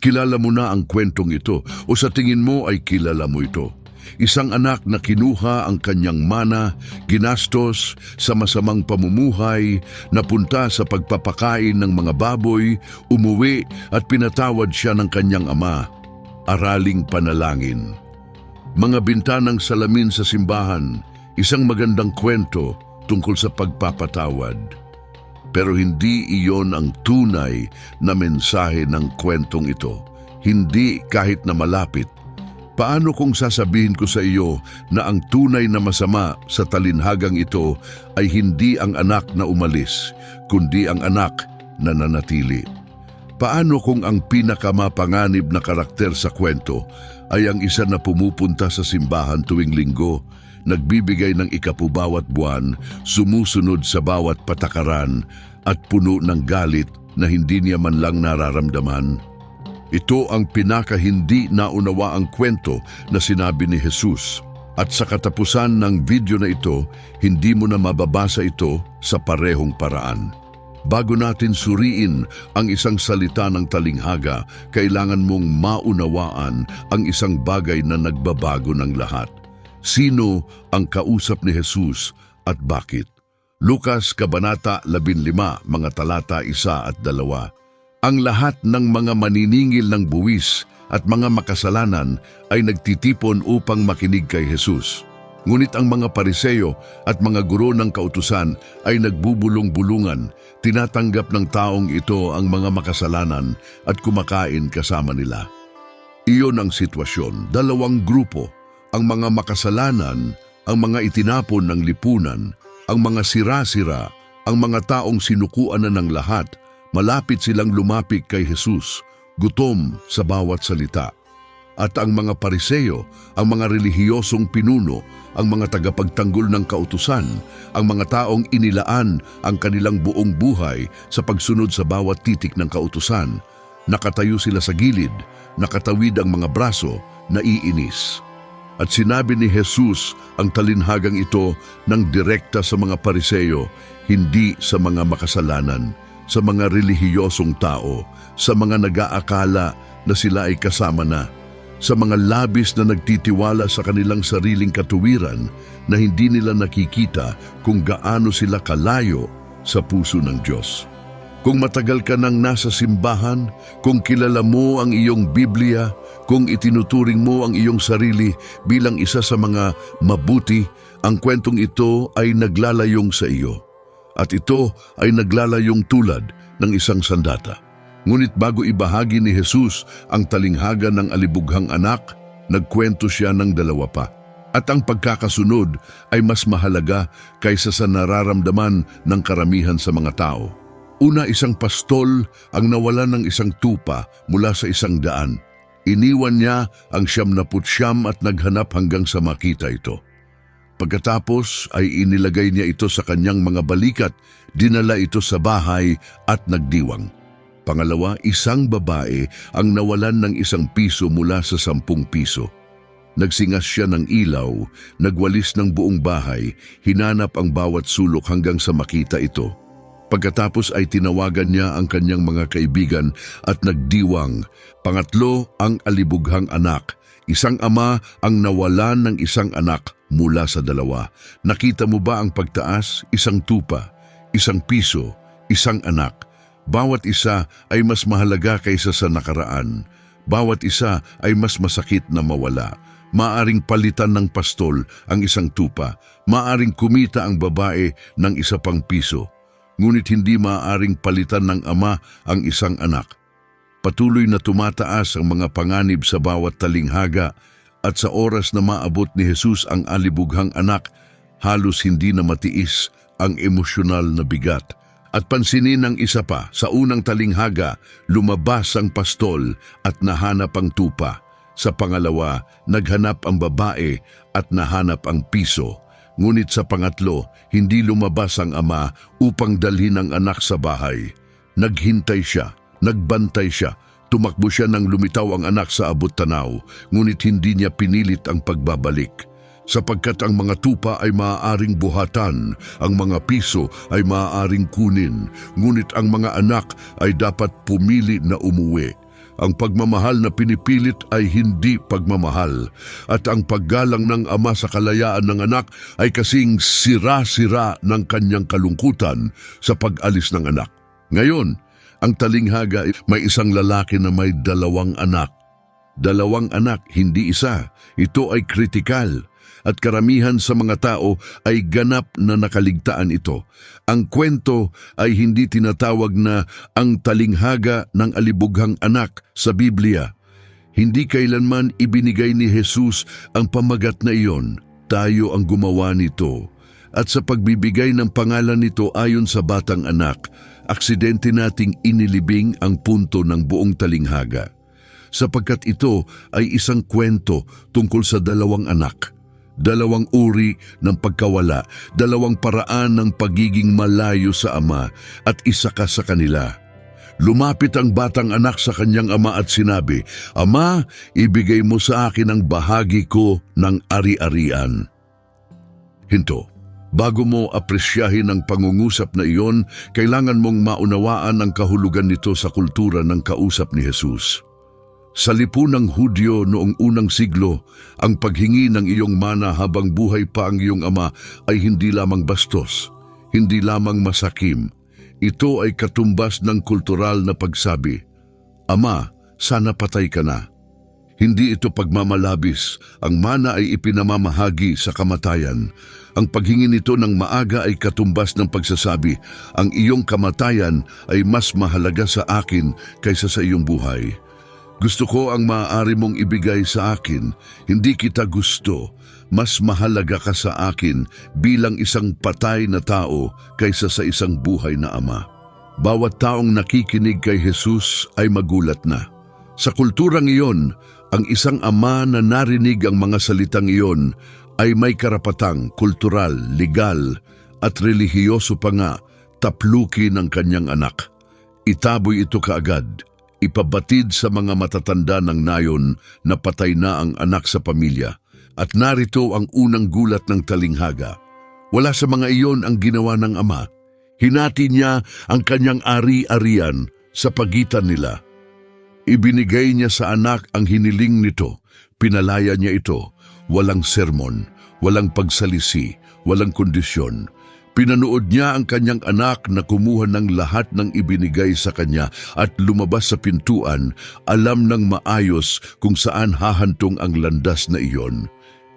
Kilala mo na ang kwentong ito o sa tingin mo ay kilala mo ito. Isang anak na kinuha ang kanyang mana, ginastos sa masamang pamumuhay, napunta sa pagpapakain ng mga baboy, umuwi at pinatawad siya ng kanyang ama. Araling panalangin. Mga bintanang salamin sa simbahan, isang magandang kwento tungkol sa pagpapatawad. Pero hindi iyon ang tunay na mensahe ng kwentong ito. Hindi kahit na malapit. Paano kung sasabihin ko sa iyo na ang tunay na masama sa talinhagang ito ay hindi ang anak na umalis, kundi ang anak na nanatili? Paano kung ang pinakamapanganib na karakter sa kwento ay ang isa na pumupunta sa simbahan tuwing linggo, nagbibigay ng ikapubawat buwan, sumusunod sa bawat patakaran at puno ng galit na hindi niya man lang nararamdaman? Ito ang pinaka-hindi naunawaang kwento na sinabi ni Jesus. At sa katapusan ng video na ito, hindi mo na mababasa ito sa parehong paraan. Bago natin suriin ang isang salita ng talinghaga, kailangan mong maunawaan ang isang bagay na nagbabago ng lahat. Sino ang kausap ni Jesus at bakit? Lucas Kabanata 15, mga talata 1 at 2. Ang lahat ng mga maniningil ng buwis at mga makasalanan ay nagtitipon upang makinig kay Jesus. Ngunit ang mga Pariseo at mga guro ng kautusan ay nagbubulong-bulungan, tinatanggap ng taong ito ang mga makasalanan at kumakain kasama nila. Iyon ang sitwasyon. Dalawang grupo, ang mga makasalanan, ang mga itinapon ng lipunan, ang mga sira-sira, ang mga taong sinukuan na ng lahat. Malapit silang lumapit kay Jesus, gutom sa bawat salita. At ang mga Pariseo, ang mga relihiyosong pinuno, ang mga tagapagtanggol ng kautusan, ang mga taong inilaan ang kanilang buong buhay sa pagsunod sa bawat titik ng kautusan, nakatayo sila sa gilid, nakatawid ang mga braso, naiinis. At sinabi ni Jesus ang talinhagang ito ng direkta sa mga Pariseo, hindi sa mga makasalanan, sa mga relihiyosong tao, sa mga nag-aakala na sila ay kasama na, sa mga labis na nagtitiwala sa kanilang sariling katuwiran na hindi nila nakikita kung gaano sila kalayo sa puso ng Diyos. Kung matagal ka nang nasa simbahan, kung kilala mo ang iyong Biblia, kung itinuturing mo ang iyong sarili bilang isa sa mga mabuti, ang kwentong ito ay naglalayong sa iyo. At ito ay naglalayong tulad ng isang sandata. Ngunit bago ibahagi ni Jesus ang talinghaga ng alibughang anak, nagkwento siya ng dalawa pa. At ang pagkakasunod ay mas mahalaga kaysa sa nararamdaman ng karamihan sa mga tao. Una, isang pastol ang nawalan ng isang tupa mula sa isang daan. Iniwan niya ang 99 at naghanap hanggang sa makita ito. Pagkatapos ay inilagay niya ito sa kanyang mga balikat, dinala ito sa bahay at nagdiwang. Pangalawa, isang babae ang nawalan ng 1 piso mula sa 10 piso. Nagsingas siya ng ilaw, nagwalis ng buong bahay, hinanap ang bawat sulok hanggang sa makita ito. Pagkatapos ay tinawagan niya ang kanyang mga kaibigan at nagdiwang. Pangatlo, ang alibughang anak. Isang ama ang nawalan ng isang anak mula sa 2. Nakita mo ba ang pagtaas? 1 tupa, 1 piso, 1 anak. Bawat isa ay mas mahalaga kaysa sa nakaraan. Bawat isa ay mas masakit na mawala. Maaring palitan ng pastol ang 1 tupa. Maaring kumita ang babae ng 1 pang piso. Ngunit hindi maaring palitan ng ama ang 1 anak. Patuloy na tumataas ang mga panganib sa bawat talinghaga at sa oras na maabot ni Jesus ang alibughang anak, halos hindi na matiis ang emosyonal na bigat. At pansinin ng isa pa, sa unang talinghaga, lumabas ang pastol at nahanap ang tupa. Sa pangalawa, naghanap ang babae at nahanap ang piso. Ngunit sa pangatlo, hindi lumabas ang ama upang dalhin ang anak sa bahay. Naghintay siya, nagbantay siya, tumakbo siya nang lumitaw ang anak sa abot-tanaw, ngunit hindi niya pinilit ang pagbabalik. Sapagkat ang mga tupa ay maaaring buhatan, ang mga piso ay maaaring kunin, ngunit ang mga anak ay dapat pumili na umuwi. Ang pagmamahal na pinipilit ay hindi pagmamahal, at ang paggalang ng ama sa kalayaan ng anak ay kasing sira-sira ng kanyang kalungkutan sa pag-alis ng anak. Ngayon, ang talinghaga ay may isang lalaki na may 2 anak. 2 anak, hindi isa. Ito ay kritikal. At karamihan sa mga tao ay ganap na nakaligtaan ito. Ang kwento ay hindi tinatawag na ang talinghaga ng alibughang anak sa Biblia. Hindi kailanman ibinigay ni Jesus ang pamagat na iyon. Tayo ang gumawa nito. At sa pagbibigay ng pangalan nito ayon sa batang anak, aksidente nating inilibing ang punto ng buong talinghaga. Sapagkat ito ay isang kwento tungkol sa 2 anak. 2 uri ng pagkawala, 2 paraan ng pagiging malayo sa ama, at isa ka sa kanila. Lumapit ang batang anak sa kanyang ama at sinabi, "Ama, ibigay mo sa akin ang bahagi ko ng ari-arian." Hinto, bago mo apresyahin ang pangungusap na iyon, kailangan mong maunawaan ang kahulugan nito sa kultura ng kausap ni Jesus. Sa lipunang Hudyo noong unang siglo, ang paghingi ng iyong mana habang buhay pa ang iyong ama ay hindi lamang bastos, hindi lamang masakim. Ito ay katumbas ng kultural na pagsabi, "Ama, sana patay ka na." Hindi ito pagmamalabis, ang mana ay ipinamamahagi sa kamatayan. Ang paghingi nito ng maaga ay katumbas ng pagsasabi, "Ang iyong kamatayan ay mas mahalaga sa akin kaysa sa iyong buhay." Gusto ko ang maaari mong ibigay sa akin, hindi kita gusto. Mas mahalaga ka sa akin bilang isang patay na tao kaysa sa isang buhay na ama. Bawat taong nakikinig kay Jesus ay magulat na. Sa kulturang iyon, ang isang ama na narinig ang mga salitang iyon ay may karapatang kultural, legal at relihiyoso pa nga taplukin ng kanyang anak. Itaboy ito kaagad. Ipabatid sa mga matatanda ng nayon na patay na ang anak sa pamilya. At narito ang unang gulat ng talinghaga. Wala sa mga iyon ang ginawa ng ama. Hinati niya ang kanyang ari-arian sa pagitan nila. Ibinigay niya sa anak ang hiniling nito. Pinalaya niya ito. Walang sermon, walang pagsalisi, walang kondisyon. Pinanood niya ang kanyang anak na kumuha ng lahat ng ibinigay sa kanya at lumabas sa pintuan, alam ng maayos kung saan hahantong ang landas na iyon.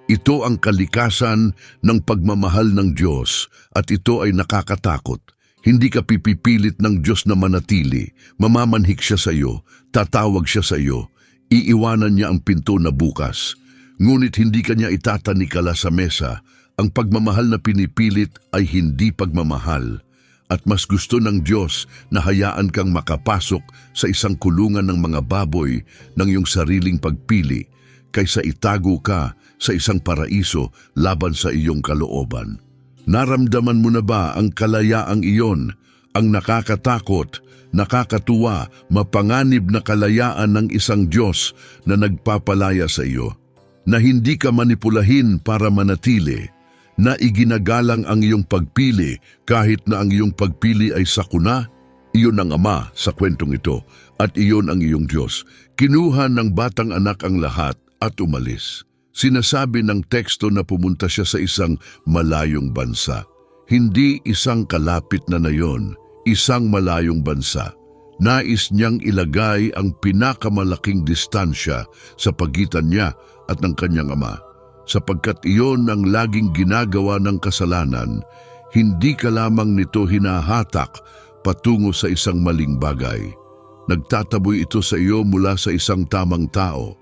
Ito ang kalikasan ng pagmamahal ng Diyos at ito ay nakakatakot. Hindi ka pipipilit ng Diyos na manatili. Mamamanhik siya sa iyo, tatawag siya sa iyo, iiwanan niya ang pinto na bukas. Ngunit hindi kanya itatanikala sa mesa. Ang pagmamahal na pinipilit ay hindi pagmamahal, at mas gusto ng Diyos na hayaan kang makapasok sa isang kulungan ng mga baboy ng iyong sariling pagpili kaysa itago ka sa isang paraiso laban sa iyong kalooban. Naramdaman mo na ba ang kalayaang iyon, ang nakakatakot, nakakatuwa, mapanganib na kalayaan ng isang Diyos na nagpapalaya sa iyo? Na hindi ka manipulahin para manatili, na iginagalang ang iyong pagpili kahit na ang iyong pagpili ay sakuna? Iyon ang ama sa kwentong ito at iyon ang iyong Diyos. Kinuha ng batang anak ang lahat at umalis. Sinasabi ng teksto na pumunta siya sa isang malayong bansa. Hindi isang kalapit na nayon, isang malayong bansa. Nais niyang ilagay ang pinakamalaking distansya sa pagitan niya at ng kanyang ama. Sapagkat iyon ang laging ginagawa ng kasalanan, hindi ka lamang nito hinahatak patungo sa isang maling bagay. Nagtataboy ito sa iyo mula sa isang tamang tao.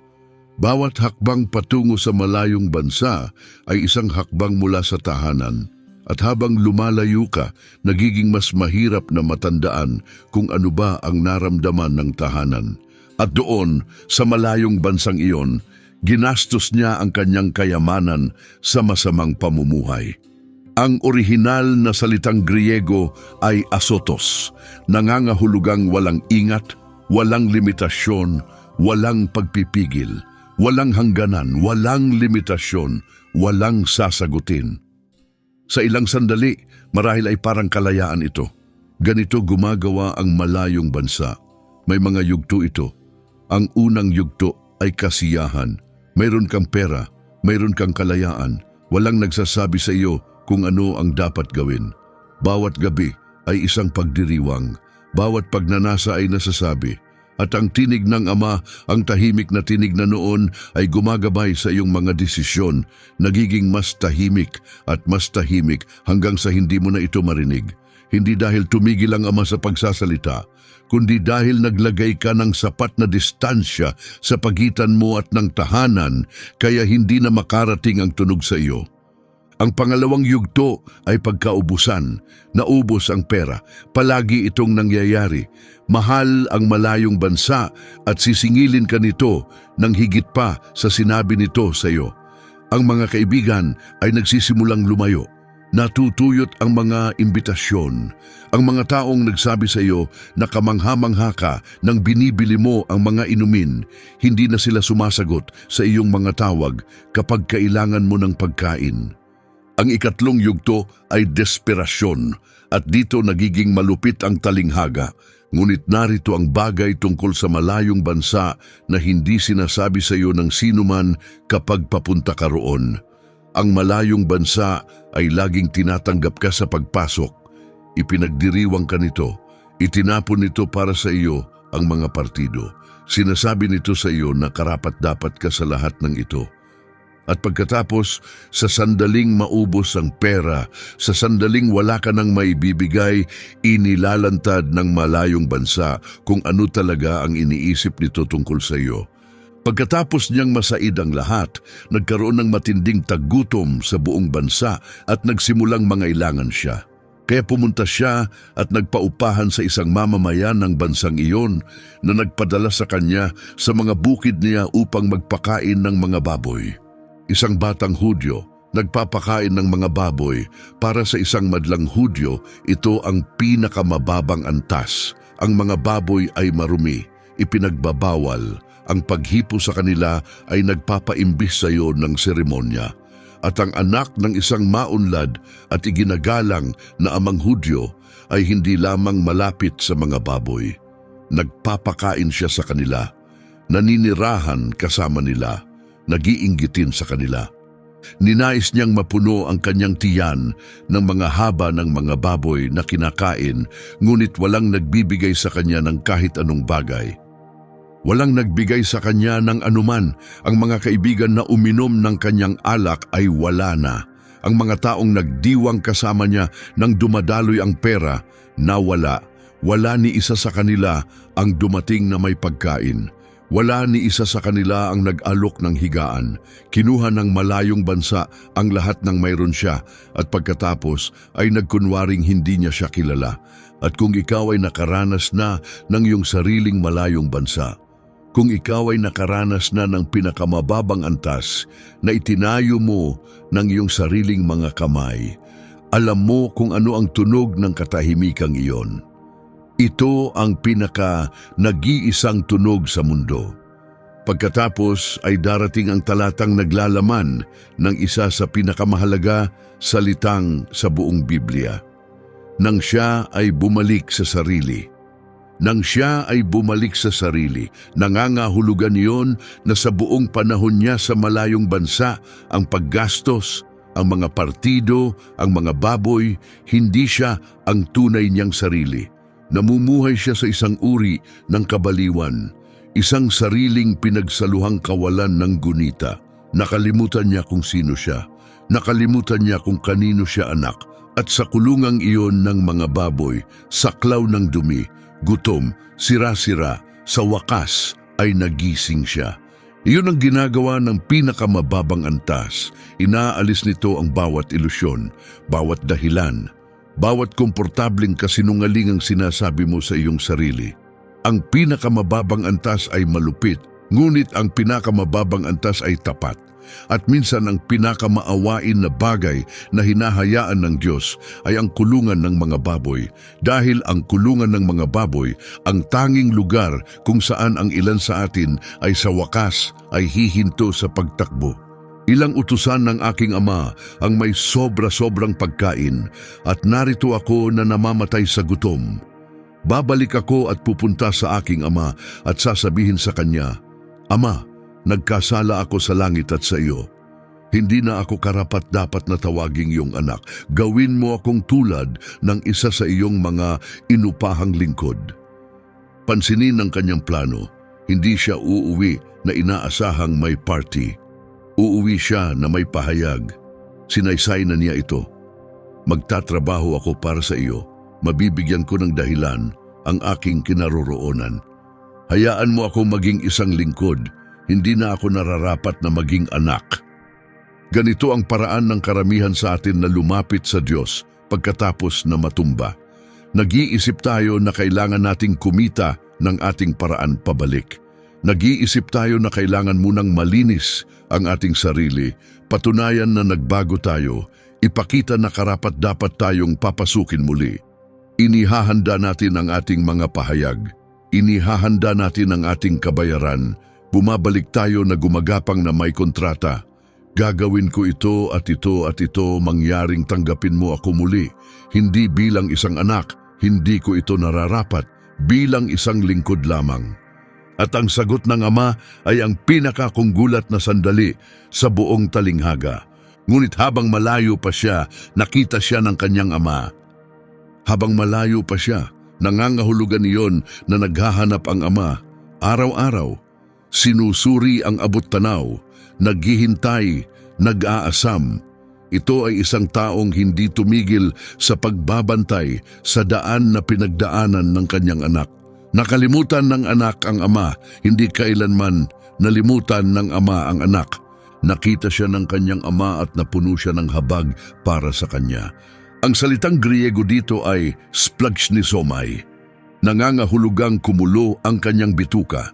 Bawat hakbang patungo sa malayong bansa ay isang hakbang mula sa tahanan. At habang lumalayo ka, nagiging mas mahirap na matandaan kung ano ba ang naramdaman ng tahanan. At doon, sa malayong bansang iyon, ginastos niya ang kanyang kayamanan sa masamang pamumuhay. Ang orihinal na salitang Griego ay asotos, nangangahulugang walang ingat, walang limitasyon, walang pagpipigil, walang hangganan, walang limitasyon, walang sasagutin. Sa ilang sandali, marahil ay parang kalayaan ito. Ganito gumagawa ang malayong bansa. May mga yugto ito. Ang unang yugto ay kasiyahan. Mayroon kang pera, mayroon kang kalayaan. Walang nagsasabi sa iyo kung ano ang dapat gawin. Bawat gabi ay isang pagdiriwang. Bawat pagnanasa ay nasasabi. At ang tinig ng Ama, ang tahimik na tinig na noon ay gumagabay sa iyong mga desisyon, nagiging mas tahimik at mas tahimik hanggang sa hindi mo na ito marinig. Hindi dahil tumigil ang Ama sa pagsasalita, kundi dahil naglagay ka ng sapat na distansya sa pagitan mo at ng tahanan, kaya hindi na makarating ang tunog sa iyo. Ang pangalawang yugto ay pagkaubusan. Naubos ang pera. Palagi itong nangyayari. Mahal ang malayong bansa at sisingilin ka nito ng higit pa sa sinabi nito sa iyo. Ang mga kaibigan ay nagsisimulang lumayo. Natutuyot ang mga imbitasyon. Ang mga taong nagsabi sa iyo na kamangha-mangha ka nang binibili mo ang mga inumin, hindi na sila sumasagot sa iyong mga tawag kapag kailangan mo ng pagkain. Ang ikatlong yugto ay desperasyon at dito nagiging malupit ang talinghaga. Ngunit narito ang bagay tungkol sa malayong bansa na hindi sinasabi sa iyo ng sinuman kapag papunta ka roon. Ang malayong bansa ay laging tinatanggap ka sa pagpasok. Ipinagdiriwang ka nito. Itinapon nito para sa iyo ang mga partido. Sinasabi nito sa iyo na karapat-dapat ka sa lahat ng ito. At pagkatapos, sa sandaling maubos ang pera, sa sandaling wala ka nang maibibigay, inilalantad ng malayong bansa kung ano talaga ang iniisip nito tungkol sa iyo. Pagkatapos niyang masaid ang lahat, nagkaroon ng matinding tagutom sa buong bansa at nagsimulang mangailangan siya. Kaya pumunta siya at nagpaupahan sa isang mamamayan ng bansang iyon na nagpadala sa kanya sa mga bukid niya upang magpakain ng mga baboy. Isang batang Hudyo, nagpapakain ng mga baboy para sa isang madlang Hudyo, ito ang pinakamababang antas. Ang mga baboy ay marumi, ipinagbabawal. Ang paghipo sa kanila ay nagpapaimbis sa iyo ng seremonya. At ang anak ng isang maunlad at iginagalang na amang Hudyo ay hindi lamang malapit sa mga baboy. Nagpapakain siya sa kanila, naninirahan kasama nila, nag-iinggitin sa kanila. Ninais niyang mapuno ang kanyang tiyan ng mga haba ng mga baboy na kinakain, ngunit walang nagbibigay sa kanya ng kahit anong bagay. Walang nagbigay sa kanya ng anuman. Ang mga kaibigan na uminom ng kanyang alak ay wala na. Ang mga taong nagdiwang kasama niya nang dumadaloy ang pera, nawala. Wala ni isa sa kanila ang dumating na may pagkain. Wala ni isa sa kanila ang nag-alok ng higaan. Kinuha ng malayong bansa ang lahat ng mayroon siya at pagkatapos ay nagkunwaring hindi niya siya kilala. At kung ikaw ay nakaranas na ng iyong sariling malayong bansa, kung ikaw ay nakaranas na ng pinakamababang antas na itinayo mo ng iyong sariling mga kamay, alam mo kung ano ang tunog ng katahimikang iyon. Ito ang nag-iisang tunog sa mundo. Pagkatapos ay darating ang talatang naglalaman ng isa sa pinakamahalaga salitang sa buong Biblia. Nang siya ay bumalik sa sarili. Nang siya ay bumalik sa sarili, nangangahulugan iyon na sa buong panahon niya sa malayong bansa, ang paggastos, ang mga partido, ang mga baboy, hindi siya ang tunay niyang sarili. Namumuhay siya sa isang uri ng kabaliwan, isang sariling pinagsaluhang kawalan ng gunita. Nakalimutan niya kung sino siya. Nakalimutan niya kung kanino siya anak. At sa kulungang iyon ng mga baboy, saklaw ng dumi, gutom, sira-sira, sa wakas ay nagising siya. Iyon ang ginagawa ng pinakamababang antas. Inaalis nito ang bawat ilusyon, bawat dahilan, bawat komportabling kasinungalingang sinasabi mo sa iyong sarili. Ang pinakamababang antas ay malupit, ngunit ang pinakamababang antas ay tapat. At minsan ang pinakamaawain na bagay na hinahayaan ng Diyos ay ang kulungan ng mga baboy, dahil ang kulungan ng mga baboy ang tanging lugar kung saan ang ilan sa atin ay sa wakas ay hihinto sa pagtakbo. Ilang utusan ng aking ama ang may sobra-sobrang pagkain at narito ako na namamatay sa gutom. Babalik ako at pupunta sa aking ama at sasabihin sa kanya, Ama, nagkasala ako sa langit at sa iyo. Hindi na ako karapat-dapat na tawaging iyong anak. Gawin mo akong tulad ng isa sa iyong mga inupahang lingkod. Pansinin ang kanyang plano. Hindi siya uuwi na inaasahang may party. Uuwi siya na may pahayag. Sinaysay na niya ito. Magtatrabaho ako para sa iyo. Mabibigyan ko ng dahilan ang aking kinaroroonan. Hayaan mo akong maging isang lingkod. Hindi na ako nararapat na maging anak. Ganito ang paraan ng karamihan sa atin na lumapit sa Diyos pagkatapos na matumba. Nag-iisip tayo na kailangan nating kumita ng ating paraan pabalik. Nag-iisip tayo na kailangan munang malinis ang ating sarili, patunayan na nagbago tayo, ipakita na karapat-dapat tayong papasukin muli. Inihahanda natin ang ating mga pahayag. Inihahanda natin ang ating kabayaran. Bumabalik tayo na gumagapang na may kontrata. Gagawin ko ito at ito at ito, mangyaring tanggapin mo ako muli. Hindi bilang isang anak, hindi ko ito nararapat, bilang isang lingkod lamang. At ang sagot ng ama ay ang pinakakunggulat na sandali sa buong talinghaga. Ngunit habang malayo pa siya, nakita siya ng kanyang ama. Habang malayo pa siya, nangangahulugan iyon na naghahanap ang ama. Araw-araw, sinusuri ang abot-tanaw, naghihintay, nag-aasam. Ito ay isang taong hindi tumigil sa pagbabantay sa daan na pinagdaanan ng kanyang anak. Nakalimutan ng anak ang ama, hindi kailanman nalimutan ng ama ang anak. Nakita siya ng kanyang ama at napuno siya ng habag para sa kanya. Ang salitang Griego dito ay splagchnisomai. Nangangahulugang kumulo ang kanyang bituka.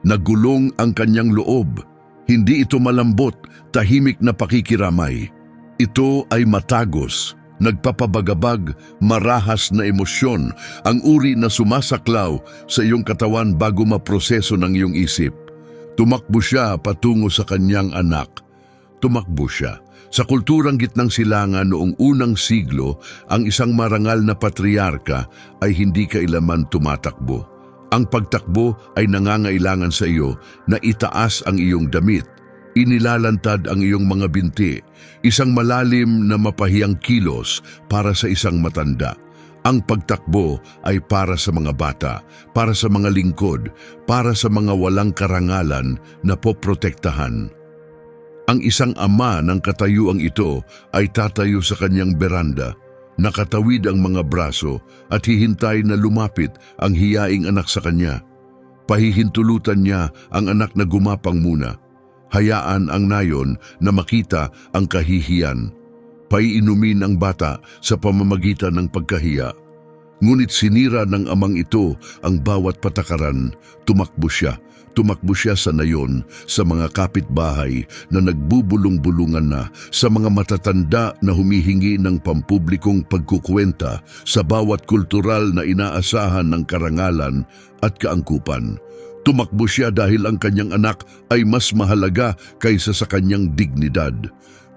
Nagulong ang kanyang loob. Hindi ito malambot, tahimik na pakikiramay. Ito ay matagos, nagpapabagabag, marahas na emosyon, ang uri na sumasaklaw sa iyong katawan bago maproseso ng iyong isip. Tumakbo siya patungo sa kanyang anak. Tumakbo siya. Sa kulturang gitnang silangan noong unang siglo, ang isang marangal na patriarka ay hindi kailaman tumatakbo. Ang pagtakbo ay nangangailangan sa iyo na itaas ang iyong damit. Inilalantad ang iyong mga binti, isang malalim na mapahiyang kilos para sa isang matanda. Ang pagtakbo ay para sa mga bata, para sa mga lingkod, para sa mga walang karangalan na poprotektahan. Ang isang ama ng katayuang ito ay tatayo sa kanyang beranda, nakatawid ang mga braso at hihintay na lumapit ang hiyaing anak sa kanya. Pahihintulutan niya ang anak na gumapang muna. Hayaan ang nayon na makita ang kahihiyan. Paiinumin ang bata sa pamamagitan ng pagkahiya. Ngunit sinira ng amang ito ang bawat patakaran. Tumakbo siya sa nayon, sa mga kapitbahay na nagbubulong-bulungan na, sa mga matatanda na humihingi ng pampublikong pagkukwenta sa bawat kultural na inaasahan ng karangalan at kaangkupan. Tumakbo siya dahil ang kanyang anak ay mas mahalaga kaysa sa kanyang dignidad.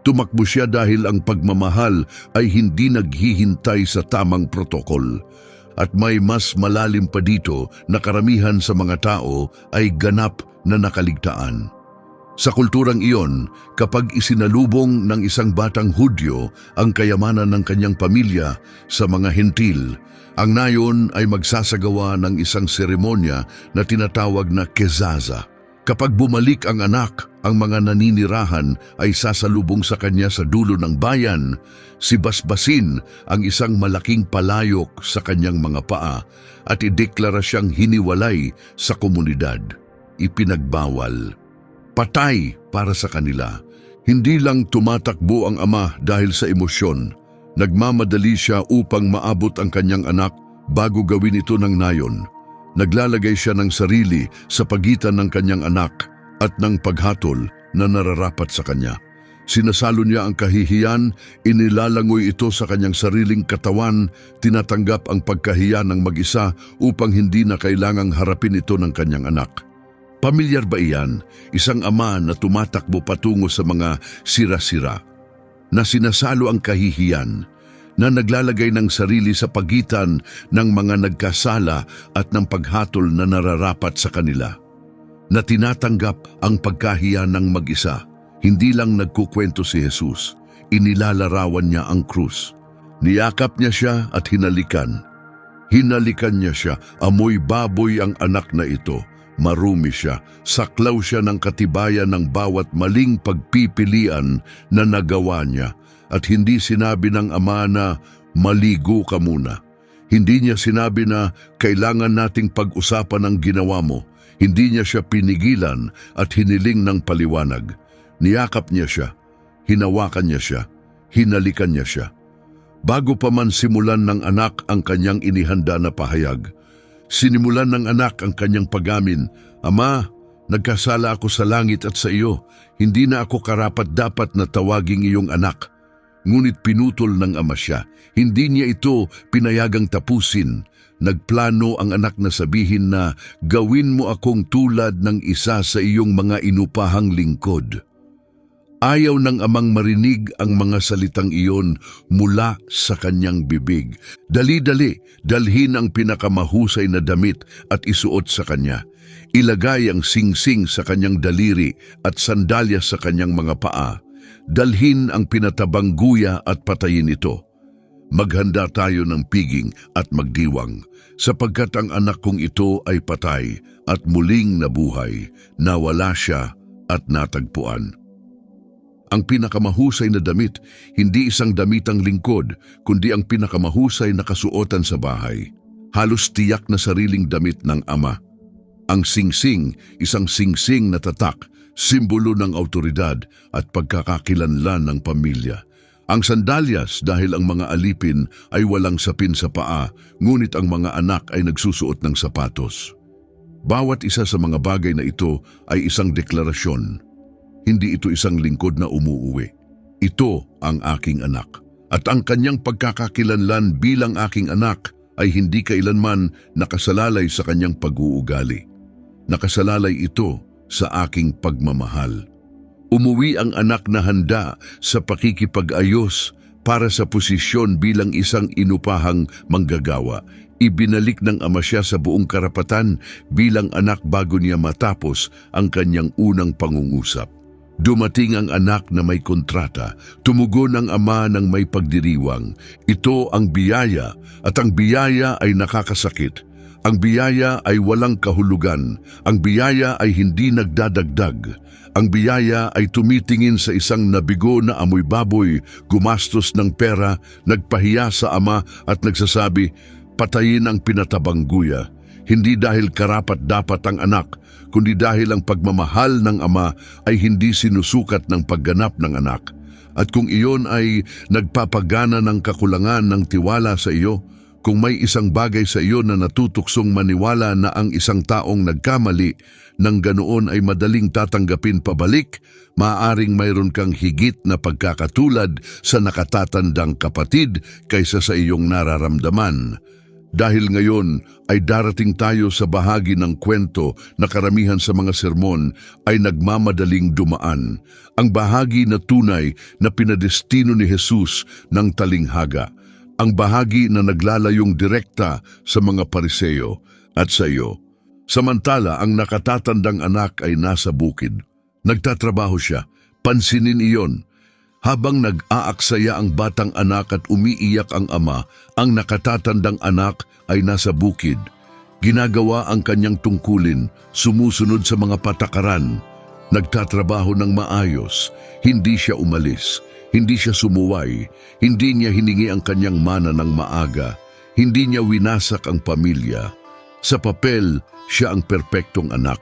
Tumakbo siya dahil ang pagmamahal ay hindi naghihintay sa tamang protokol. At may mas malalim pa dito na karamihan sa mga tao ay ganap na nakaligtaan. Sa kulturang iyon, kapag isinalubong ng isang batang Hudyo ang kayamanan ng kanyang pamilya sa mga hentil, ang nayon ay magsasagawa ng isang seremonya na tinatawag na kezaza. Kapag bumalik ang anak, ang mga naninirahan ay sasalubong sa kanya sa dulo ng bayan. Sibasbasin ang isang malaking palayok sa kanyang mga paa at ideklara siyang hiniwalay sa komunidad. Ipinagbawal. Patay para sa kanila. Hindi lang tumatakbo ang ama dahil sa emosyon. Nagmamadali siya upang maabot ang kanyang anak bago gawin ito ng nayon. Naglalagay siya ng sarili sa pagitan ng kanyang anak at ng paghatol na nararapat sa kanya. Sinasalo niya ang kahihiyan, inilalangoy ito sa kanyang sariling katawan, tinatanggap ang pagkahiya ng mag-isa upang hindi na kailangang harapin ito ng kanyang anak. Pamilyar ba iyan? Isang ama na tumatakbo patungo sa mga sira-sira, na sinasalo ang kahihiyan, na naglalagay ng sarili sa pagitan ng mga nagkasala at ng paghatol na nararapat sa kanila. Na tinatanggap ang pagkahiya ng mag-isa. Hindi lang nagkukwento si Jesus, inilalarawan niya ang krus. Niyakap niya siya at hinalikan. Hinalikan niya siya, amoy baboy ang anak na ito. Marumi siya, saklaw siya ng katibayan ng bawat maling pagpipilian na nagawa niya. At hindi sinabi ng ama na, maligo ka muna. Hindi niya sinabi na, kailangan nating pag-usapan ang ginawa mo. Hindi niya siya pinigilan at hiniling ng paliwanag. Niyakap niya siya, hinawakan niya siya, hinalikan niya siya. Bago pa man simulan ng anak ang kanyang inihanda na pahayag, sinimulan ng anak ang kanyang pag-amin, Ama, nagkasala ako sa langit at sa iyo. Hindi na ako karapat-dapat na tawaging iyong anak. Ngunit pinutol ng ama siya. Hindi niya ito pinayagang tapusin. Nagplano ang anak na sabihin na, gawin mo akong tulad ng isa sa iyong mga inupahang lingkod. Ayaw ng amang marinig ang mga salitang iyon mula sa kanyang bibig. Dali-dali, dalhin ang pinakamahusay na damit at isuot sa kanya. Ilagay ang singsing sa kanyang daliri at sandalyas sa kanyang mga paa. Dalhin ang pinatabang guya at patayin ito. Maghanda tayo ng piging at magdiwang, sapagkat ang anak kong ito ay patay at muling nabuhay, nawala siya at natagpuan. Ang pinakamahusay na damit, hindi isang damitang lingkod, kundi ang pinakamahusay na kasuotan sa bahay. Halos tiyak na sariling damit ng ama. Ang singsing, isang singsing na tatak, simbolo ng awtoridad at pagkakakilanlan ng pamilya. Ang sandalyas dahil ang mga alipin ay walang sapin sa paa, ngunit ang mga anak ay nagsusuot ng sapatos. Bawat isa sa mga bagay na ito ay isang deklarasyon. Hindi ito isang lingkod na umuuwi. Ito ang aking anak. At ang kanyang pagkakakilanlan bilang aking anak ay hindi kailanman nakasalalay sa kanyang pag-uugali. Nakasalalay ito sa aking pagmamahal. Umuwi ang anak na handa sa pakikipag-ayos para sa posisyon bilang isang inupahang manggagawa. Ibinalik ng ama siya sa buong karapatan bilang anak bago niya matapos ang kanyang unang pangungusap. Dumating ang anak na may kontrata, tumugon ang ama ng may pagdiriwang. Ito ang biyaya at ang biyaya ay nakakasakit. Ang biyaya ay walang kahulugan. Ang biyaya ay hindi nagdadagdag. Ang biyaya ay tumitingin sa isang nabigo na amoy baboy, gumastos ng pera, nagpahiya sa ama at nagsasabi, patayin ang pinatabang guya. Hindi dahil karapat-dapat ang anak, kundi dahil ang pagmamahal ng ama ay hindi sinusukat ng pagganap ng anak. At kung iyon ay nagpapagana ng kakulangan ng tiwala sa iyo, kung may isang bagay sa iyo na natutuksong maniwala na ang isang taong nagkamali, nang ganoon ay madaling tatanggapin pabalik, maaaring mayroon kang higit na pagkakatulad sa nakatatandang kapatid kaysa sa iyong nararamdaman. Dahil ngayon ay darating tayo sa bahagi ng kwento na karamihan sa mga sermon ay nagmamadaling dumaan. Ang bahagi na tunay na pinadestino ni Jesus ng talinghaga. Ang bahagi na naglalayong direkta sa mga Pariseo at sa iyo. Samantala, ang nakatatandang anak ay nasa bukid. Nagtatrabaho siya. Pansinin iyon. Habang nag-aaksaya ang batang anak at umiiyak ang ama, ang nakatatandang anak ay nasa bukid. Ginagawa ang kanyang tungkulin, sumusunod sa mga patakaran. Nagtatrabaho ng maayos, hindi siya umalis, hindi siya sumuway, hindi niya hiningi ang kanyang mana ng maaga, hindi niya winasak ang pamilya. Sa papel, siya ang perpektong anak.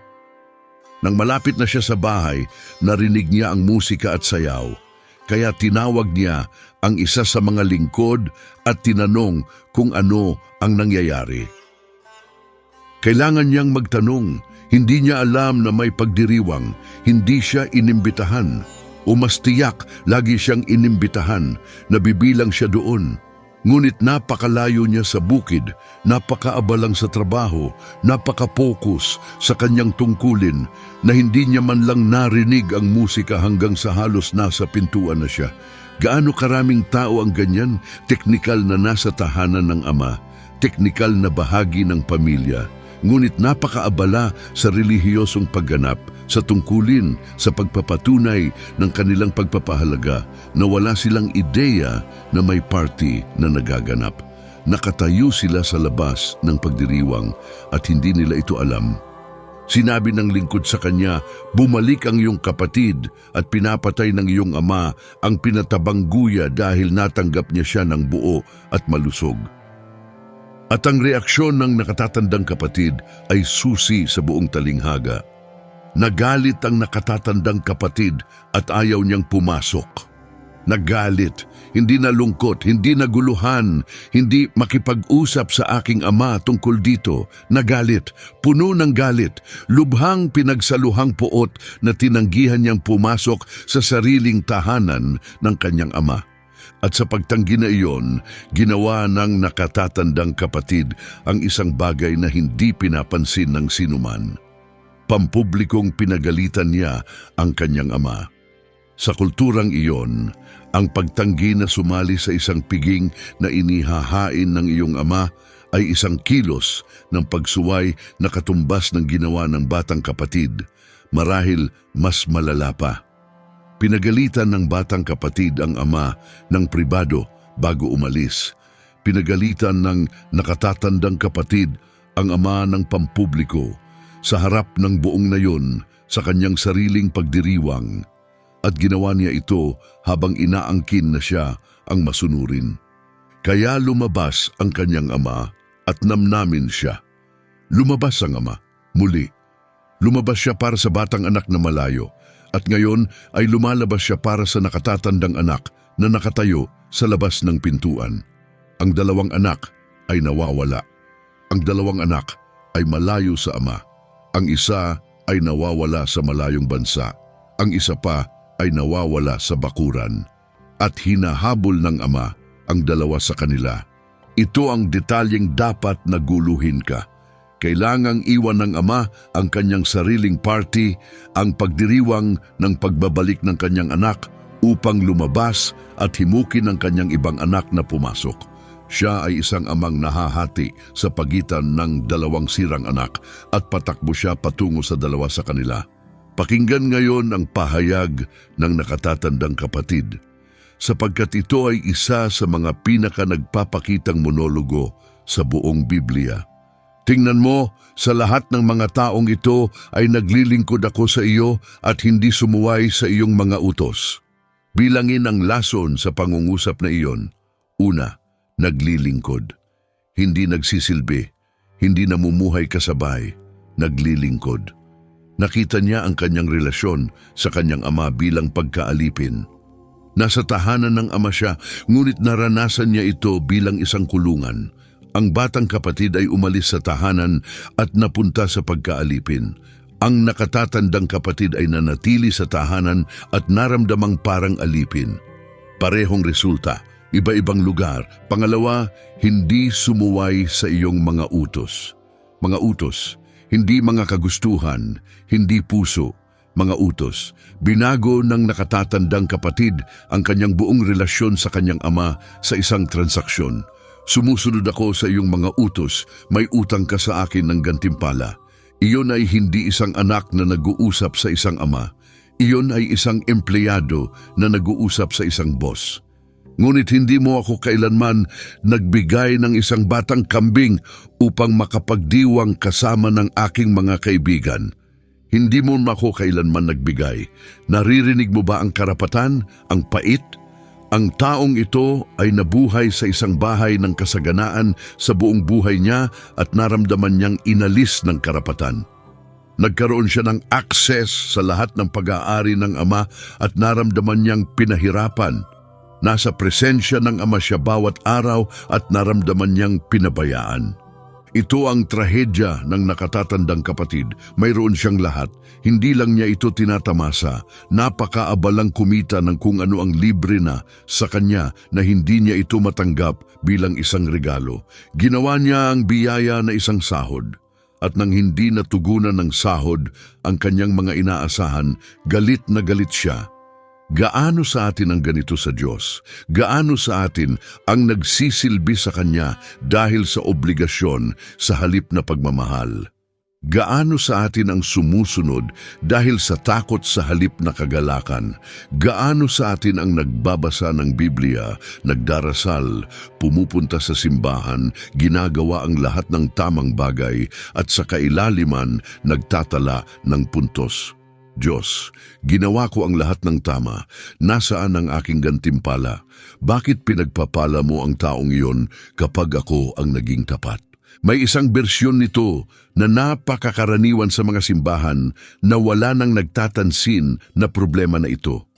Nang malapit na siya sa bahay, narinig niya ang musika at sayaw. Kaya tinawag niya ang isa sa mga lingkod at tinanong kung ano ang nangyayari. Kailangan niyang magtanong, hindi niya alam na may pagdiriwang, hindi siya inimbitahan. O mas tiyak, lagi siyang inimbitahan, nabibilang siya doon. Ngunit napakalayo niya sa bukid, napakaabalang sa trabaho, napaka-focus sa kanyang tungkulin na hindi niya man lang narinig ang musika hanggang sa halos nasa pintuan na siya. Gaano karaming tao ang ganyan, teknikal na nasa tahanan ng ama, teknikal na bahagi ng pamilya, ngunit napakaabala sa relihiyosong pagganap, sa tungkulin, sa pagpapatunay ng kanilang pagpapahalaga na wala silang ideya na may party na nagaganap. Nakatayo sila sa labas ng pagdiriwang at hindi nila ito alam. Sinabi ng lingkod sa kanya, "Bumalik ang iyong kapatid," at pinapatay ng iyong ama ang pinatabang guya dahil natanggap niya siya ng buo at malusog. At ang reaksyon ng nakatatandang kapatid ay susi sa buong talinghaga. Nagalit ang nakatatandang kapatid at ayaw niyang pumasok. Nagalit, hindi nalungkot, hindi naguluhan, hindi makipag-usap sa aking ama tungkol dito. Nagalit, puno ng galit, lubhang pinagsaluhang puot na tinanggihan niyang pumasok sa sariling tahanan ng kanyang ama. At sa pagtanggi na iyon, ginawa ng nakatatandang kapatid ang isang bagay na hindi pinapansin ng sinuman. Pampublikong pinagalitan niya ang kanyang ama. Sa kulturang iyon, ang pagtanggi na sumali sa isang piging na inihahain ng iyong ama ay isang kilos ng pagsuway na katumbas ng ginawa ng batang kapatid, marahil mas malala pa. Pinagalitan ng batang kapatid ang ama ng pribado bago umalis. Pinagalitan ng nakatatandang kapatid ang ama ng pampubliko sa harap ng buong nayon sa kanyang sariling pagdiriwang. At ginawa niya ito habang inaangkin na siya ang masunurin. Kaya lumabas ang kanyang ama at namnamin siya. Lumabas ang ama, muli. Lumabas siya para sa batang anak na malayo, at ngayon ay lumalabas siya para sa nakatatandang anak na nakatayo sa labas ng pintuan. Ang dalawang anak ay nawawala. Ang dalawang anak ay malayo sa ama. Ang isa ay nawawala sa malayong bansa. Ang isa pa ay nawawala sa bakuran at hinahabol ng ama ang dalawa sa kanila. Ito ang detalyeng dapat naguluhin ka. Kailangang iwan ng ama ang kanyang sariling party, ang pagdiriwang ng pagbabalik ng kanyang anak upang lumabas at himukin ang kanyang ibang anak na pumasok. Siya ay isang amang nahahati sa pagitan ng dalawang sirang anak at patakbo siya patungo sa dalawa sa kanila. Pakinggan ngayon ang pahayag ng nakatatandang kapatid, sapagkat ito ay isa sa mga pinaka-nagpapakitang monologo sa buong Biblia. Tingnan mo, sa lahat ng mga taong ito ay naglilingkod ako sa iyo at hindi sumuway sa iyong mga utos. Bilangin ang lason sa pangungusap na iyon. Una, naglilingkod. Hindi nagsisilbi, hindi namumuhay kasabay, naglilingkod. Nakita niya ang kanyang relasyon sa kanyang ama bilang pagkaalipin. Nasa tahanan ng ama siya, ngunit naranasan niya ito bilang isang kulungan. Ang batang kapatid ay umalis sa tahanan at napunta sa pagkaalipin. Ang nakatatandang kapatid ay nanatili sa tahanan at naramdamang parang alipin. Parehong resulta, iba-ibang lugar. Pangalawa, hindi sumuway sa iyong mga utos. Mga utos, hindi mga kagustuhan, hindi puso, mga utos. Binago ng nakatatandang kapatid ang kanyang buong relasyon sa kanyang ama sa isang transaksyon. Sumusunod ako sa iyong mga utos, may utang ka sa akin ng gantimpala. Iyon ay hindi isang anak na nag-uusap sa isang ama. Iyon ay isang empleyado na nag-uusap sa isang boss. Ngunit hindi mo ako kailanman nagbigay ng isang batang kambing upang makapagdiwang kasama ng aking mga kaibigan. Hindi mo ako kailanman nagbigay. Naririnig mo ba ang karapatan, ang pait? Ang taong ito ay nabuhay sa isang bahay ng kasaganaan sa buong buhay niya at naramdaman niyang inalis ng karapatan. Nagkaroon siya ng access sa lahat ng pag-aari ng ama at naramdaman niyang pinahirapan. Nasa presensya ng ama siya bawat araw at naramdaman niyang pinabayaan. Ito ang trahedya ng nakatatandang kapatid. Mayroon siyang lahat. Hindi lang niya ito tinatamasa. Napakaabalang kumita ng kung ano ang libre na sa kanya na hindi niya ito matanggap bilang isang regalo. Ginawa niya ang biyaya na isang sahod. At nang hindi natugunan ng sahod ang kanyang mga inaasahan, galit na galit siya. Gaano sa atin ang ganito sa Diyos? Gaano sa atin ang nagsisilbi sa Kanya dahil sa obligasyon sa halip na pagmamahal? Gaano sa atin ang sumusunod dahil sa takot sa halip na kagalakan? Gaano sa atin ang nagbabasa ng Biblia, nagdarasal, pumupunta sa simbahan, ginagawa ang lahat ng tamang bagay at sa kailaliman nagtatala ng puntos? Diyos, ginawa ko ang lahat ng tama. Nasaan ang aking gantimpala? Bakit pinagpapala mo ang taong iyon kapag ako ang naging tapat? May isang bersyon nito na napakakaraniwan sa mga simbahan na wala nang nagtatansin na problema na ito.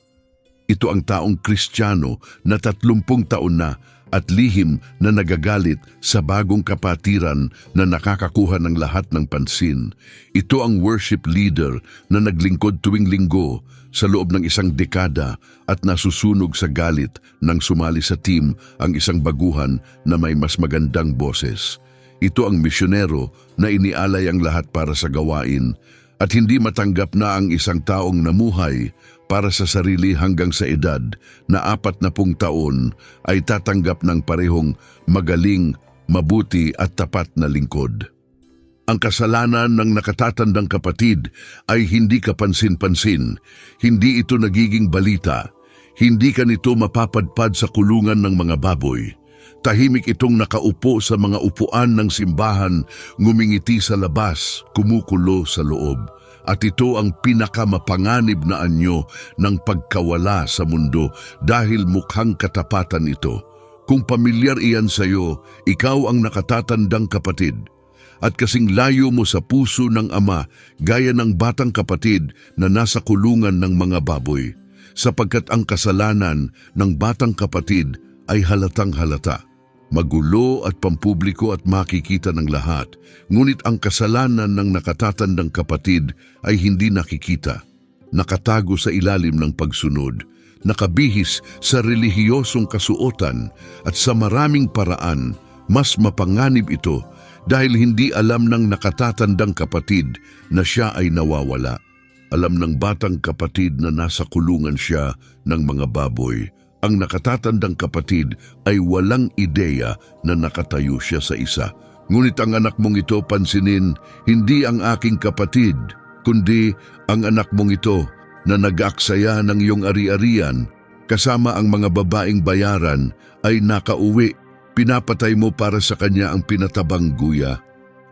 Ito ang taong Kristiyano na 30 taon na at lihim na nagagalit sa bagong kapatiran na nakakakuha ng lahat ng pansin. Ito ang worship leader na naglingkod tuwing linggo sa loob ng isang dekada at nasusunog sa galit nang sumali sa team ang isang baguhan na may mas magandang boses. Ito ang misyonero na inialay ang lahat para sa gawain at hindi matanggap na ang isang taong namuhay para sa sarili hanggang sa edad na 40 taon ay tatanggap ng parehong magaling, mabuti at tapat na lingkod. Ang kasalanan ng nakatatandang kapatid ay hindi kapansin-pansin, hindi ito nagiging balita, hindi ka nito mapapadpad sa kulungan ng mga baboy. Tahimik itong nakaupo sa mga upuan ng simbahan, ngumingiti sa labas, kumukulo sa loob. At ito ang pinakamapanganib na anyo ng pagkawala sa mundo dahil mukhang katapatan ito. Kung pamilyar iyan sa iyo, ikaw ang nakatatandang kapatid. At kasing layo mo sa puso ng ama, gaya ng batang kapatid na nasa kulungan ng mga baboy. Sapagkat ang kasalanan ng batang kapatid ay halatang halata. Magulo at pampubliko at makikita ng lahat, ngunit ang kasalanan ng nakatatandang kapatid ay hindi nakikita. Nakatago sa ilalim ng pagsunod, nakabihis sa relihiyosong kasuotan at sa maraming paraan, mas mapanganib ito dahil hindi alam ng nakatatandang kapatid na siya ay nawawala. Alam ng batang kapatid na nasa kulungan siya ng mga baboy. Ang nakatatandang kapatid ay walang ideya na nakatayo siya sa isa. Ngunit ang anak mong ito pansinin, hindi ang aking kapatid, kundi ang anak mong ito na nag-aaksaya ng iyong ari-arian, kasama ang mga babaeng bayaran, ay nakauwi. Pinapatay mo para sa kanya ang pinatabang guya.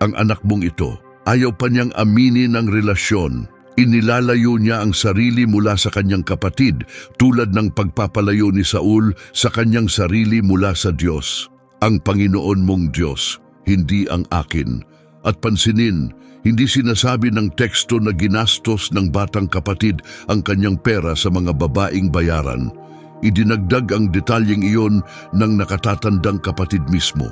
Ang anak mong ito, ayaw pa niyang aminin ang relasyon. Inilalayo niya ang sarili mula sa kanyang kapatid tulad ng pagpapalayo ni Saul sa kanyang sarili mula sa Diyos. Ang Panginoon mong Diyos, hindi ang akin. At pansinin, hindi sinasabi ng teksto na ginastos ng batang kapatid ang kanyang pera sa mga babaeng bayaran. Idinagdag ang detalyeng iyon ng nakatatandang kapatid mismo.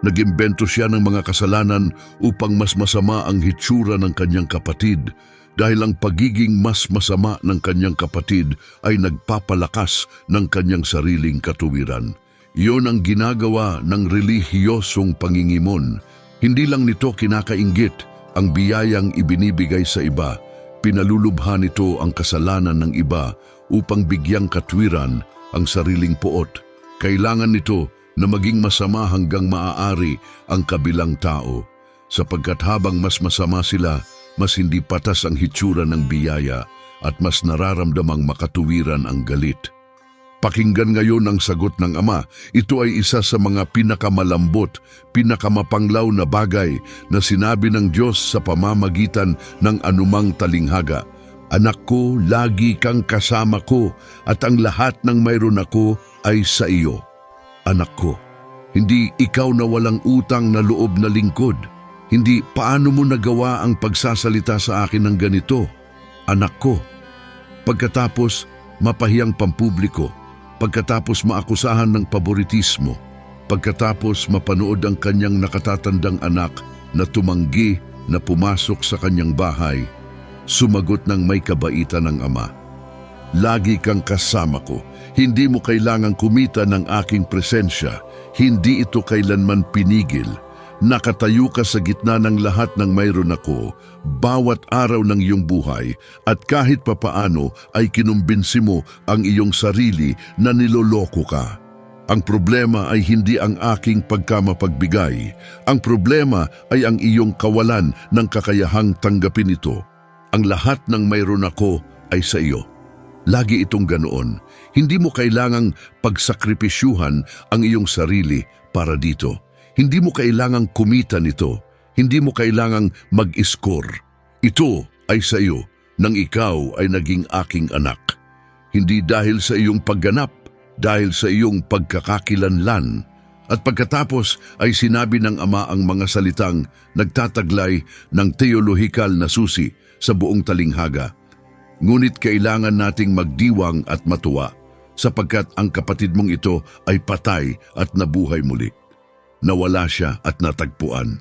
Nag-imbento siya ng mga kasalanan upang mas masama ang hitsura ng kanyang kapatid. Dahil ang pagiging mas masama ng kanyang kapatid ay nagpapalakas ng kanyang sariling katuwiran. Iyon ang ginagawa ng relihiyosong pangingimon. Hindi lang nito kinakainggit ang biyayang ibinibigay sa iba, pinalulubha nito ang kasalanan ng iba upang bigyang katwiran ang sariling poot. Kailangan nito na maging masama hanggang maaari ang kabilang tao, sapagkat habang mas masama sila, mas hindi patas ang hitsura ng biyaya at mas nararamdamang makatuwiran ang galit. Pakinggan ngayon ang sagot ng ama. Ito ay isa sa mga pinakamalambot, pinakamapanglaw na bagay na sinabi ng Diyos sa pamamagitan ng anumang talinghaga. Anak ko, lagi kang kasama ko at ang lahat ng mayroon ako ay sa iyo. Anak ko, hindi ikaw na walang utang na loob na lingkod. Hindi paano mo nagawa ang pagsasalita sa akin ng ganito, anak ko. Pagkatapos mapahiyang pampubliko, pagkatapos maakusahan ng paboritismo, pagkatapos mapanood ang kanyang nakatatandang anak na tumanggi na pumasok sa kanyang bahay, sumagot ng may kabaitan ng ama. Lagi kang kasama ko, hindi mo kailangang kumita ng aking presensya, hindi ito kailanman pinigil. Nakatayo ka sa gitna ng lahat ng mayroon ako, bawat araw ng iyong buhay, at kahit papaano ay kinumbinsi mo ang iyong sarili na niloloko ka. Ang problema ay hindi ang aking pagkamapagbigay. Ang problema ay ang iyong kawalan ng kakayahang tanggapin ito. Ang lahat ng mayroon ako ay sa iyo. Lagi itong ganoon. Hindi mo kailangang pagsakripisyuhan ang iyong sarili para dito. Hindi mo kailangang kumita nito. Hindi mo kailangang mag-score. Ito ay sa iyo nang ikaw ay naging aking anak. Hindi dahil sa iyong pagganap, dahil sa iyong pagkakakilanlan. At pagkatapos ay sinabi ng Ama ang mga salitang nagtataglay ng teolohikal na susi sa buong talinghaga. Ngunit kailangan nating magdiwang at matuwa sapagkat ang kapatid mong ito ay patay at nabuhay muli. Nawala siya at natagpuan.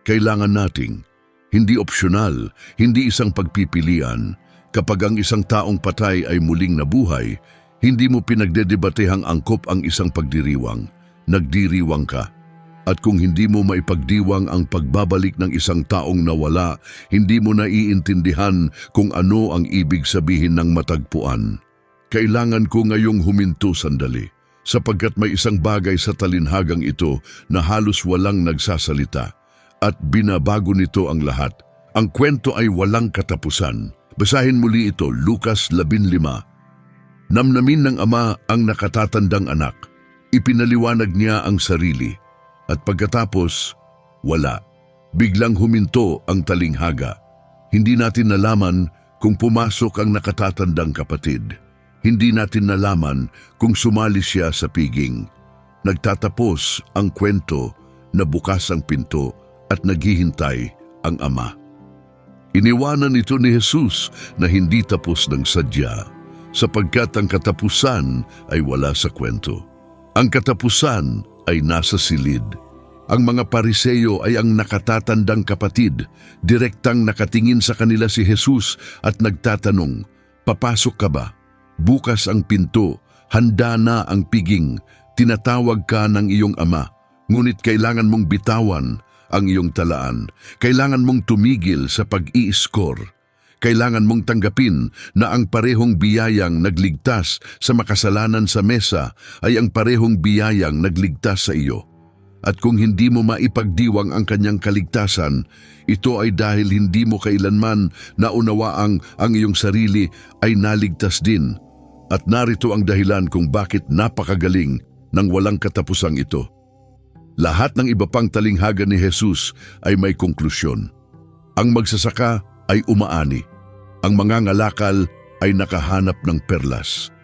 Kailangan nating, hindi opsyonal, hindi isang pagpipilian, kapag ang isang taong patay ay muling nabuhay, hindi mo pinagdedebatehang angkop ang isang pagdiriwang. Nagdiriwang ka. At kung hindi mo maipagdiwang ang pagbabalik ng isang taong nawala, hindi mo naiintindihan kung ano ang ibig sabihin ng matagpuan. Kailangan ko ngayong huminto sandali, sapagkat may isang bagay sa talinhagang ito na halos walang nagsasalita, at binabago nito ang lahat. Ang kwento ay walang katapusan. Basahin muli ito, Lucas 15. Namnamin ng Ama ang nakatatandang anak. Ipinaliwanag niya ang sarili. At pagkatapos, wala. Biglang huminto ang talinghaga. Hindi natin nalaman kung pumasok ang nakatatandang kapatid. Hindi natin nalaman kung sumali siya sa piging. Nagtatapos ang kwento na bukas ang pinto at naghihintay ang Ama. Iniwanan ito ni Jesus na hindi tapos ng sadya, sapagkat ang katapusan ay wala sa kwento. Ang katapusan ay nasa silid. Ang mga Pariseo ay ang nakatatandang kapatid. Direktang nakatingin sa kanila si Jesus at nagtatanong, "Papasok ka ba? Bukas ang pinto, handa na ang piging, tinatawag ka ng iyong Ama. Ngunit kailangan mong bitawan ang iyong talaan. Kailangan mong tumigil sa pag-i-score. Kailangan mong tanggapin na ang parehong biyayang nagligtas sa makasalanan sa mesa ay ang parehong biyayang nagligtas sa iyo. At kung hindi mo maipagdiwang ang kanyang kaligtasan, ito ay dahil hindi mo kailanman naunawaang ang iyong sarili ay naligtas din. At narito ang dahilan kung bakit napakagaling ng walang katapusang ito. Lahat ng iba pang talinghaga ni Jesus ay may konklusyon. Ang magsasaka ay umaani. Ang mga ngalakal ay nakahanap ng perlas.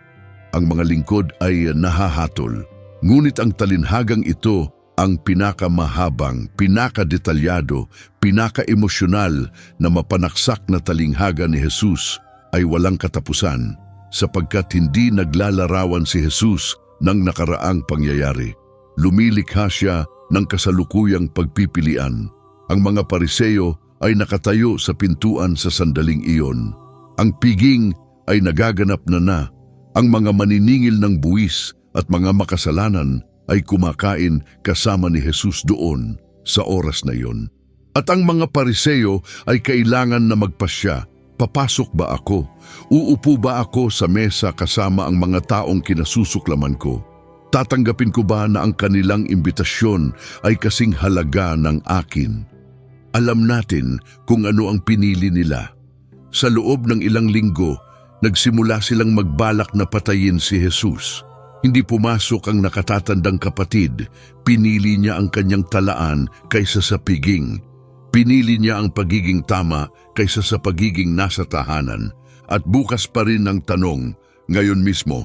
Ang mga lingkod ay nahahatol. Ngunit ang talinhagang ito ang pinakamahabang, pinakadetalyado, pinakaemosyonal na mapanaksak na talinghaga ni Jesus ay walang katapusan sapagkat hindi naglalarawan si Jesus ng nakaraang pangyayari. Lumilikha siya ng kasalukuyang pagpipilian. Ang mga Pariseo ay nakatayo sa pintuan sa sandaling iyon. Ang piging ay nagaganap na. Ang mga maniningil ng buwis at mga makasalanan ay kumakain kasama ni Jesus doon sa oras na iyon. At ang mga Pariseo ay kailangan na magpasya, "Papasok ba ako? Uupo ba ako sa mesa kasama ang mga taong kinasusuklaman ko? Tatanggapin ko ba na ang kanilang imbitasyon ay kasing halaga ng akin?" Alam natin kung ano ang pinili nila. Sa loob ng ilang linggo, nagsimula silang magbalak na patayin si Jesus. Hindi pumasok ang nakatatandang kapatid, pinili niya ang kanyang talaan kaysa sa piging. Pinili niya ang pagiging tama kaysa sa pagiging nasa tahanan. At bukas pa rin ang tanong, ngayon mismo,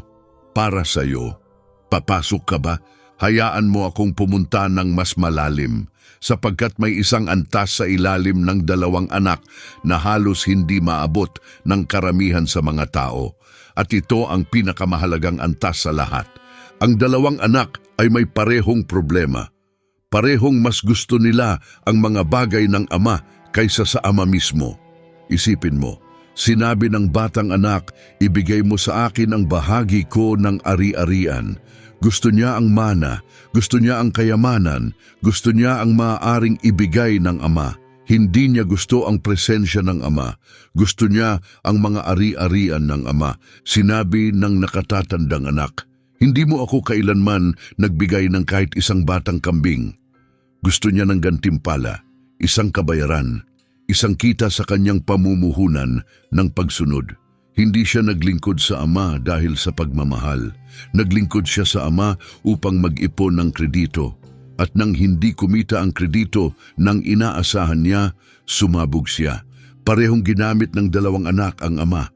para sa iyo, papasok ka ba? Hayaan mo akong pumunta ng mas malalim, sapagkat may isang antas sa ilalim ng dalawang anak na halos hindi maabot ng karamihan sa mga tao. At ito ang pinakamahalagang antas sa lahat. Ang dalawang anak ay may parehong problema. Parehong mas gusto nila ang mga bagay ng ama kaysa sa ama mismo. Isipin mo, sinabi ng batang anak, "Ibigay mo sa akin ang bahagi ko ng ari-arian." Gusto niya ang mana, gusto niya ang kayamanan, gusto niya ang maaaring ibigay ng Ama. Hindi niya gusto ang presensya ng Ama. Gusto niya ang mga ari-arian ng Ama. Sinabi ng nakatatandang anak, "Hindi mo ako kailanman nagbigay ng kahit isang batang kambing." Gusto niya ng gantimpala, isang kabayaran, isang kita sa kanyang pamumuhunan ng pagsunod. Hindi siya naglingkod sa Ama dahil sa pagmamahal. Naglingkod siya sa Ama upang mag-ipon ng kredito. At nang hindi kumita ang kredito ng inaasahan niya, sumabog siya. Parehong ginamit ng dalawang anak ang Ama.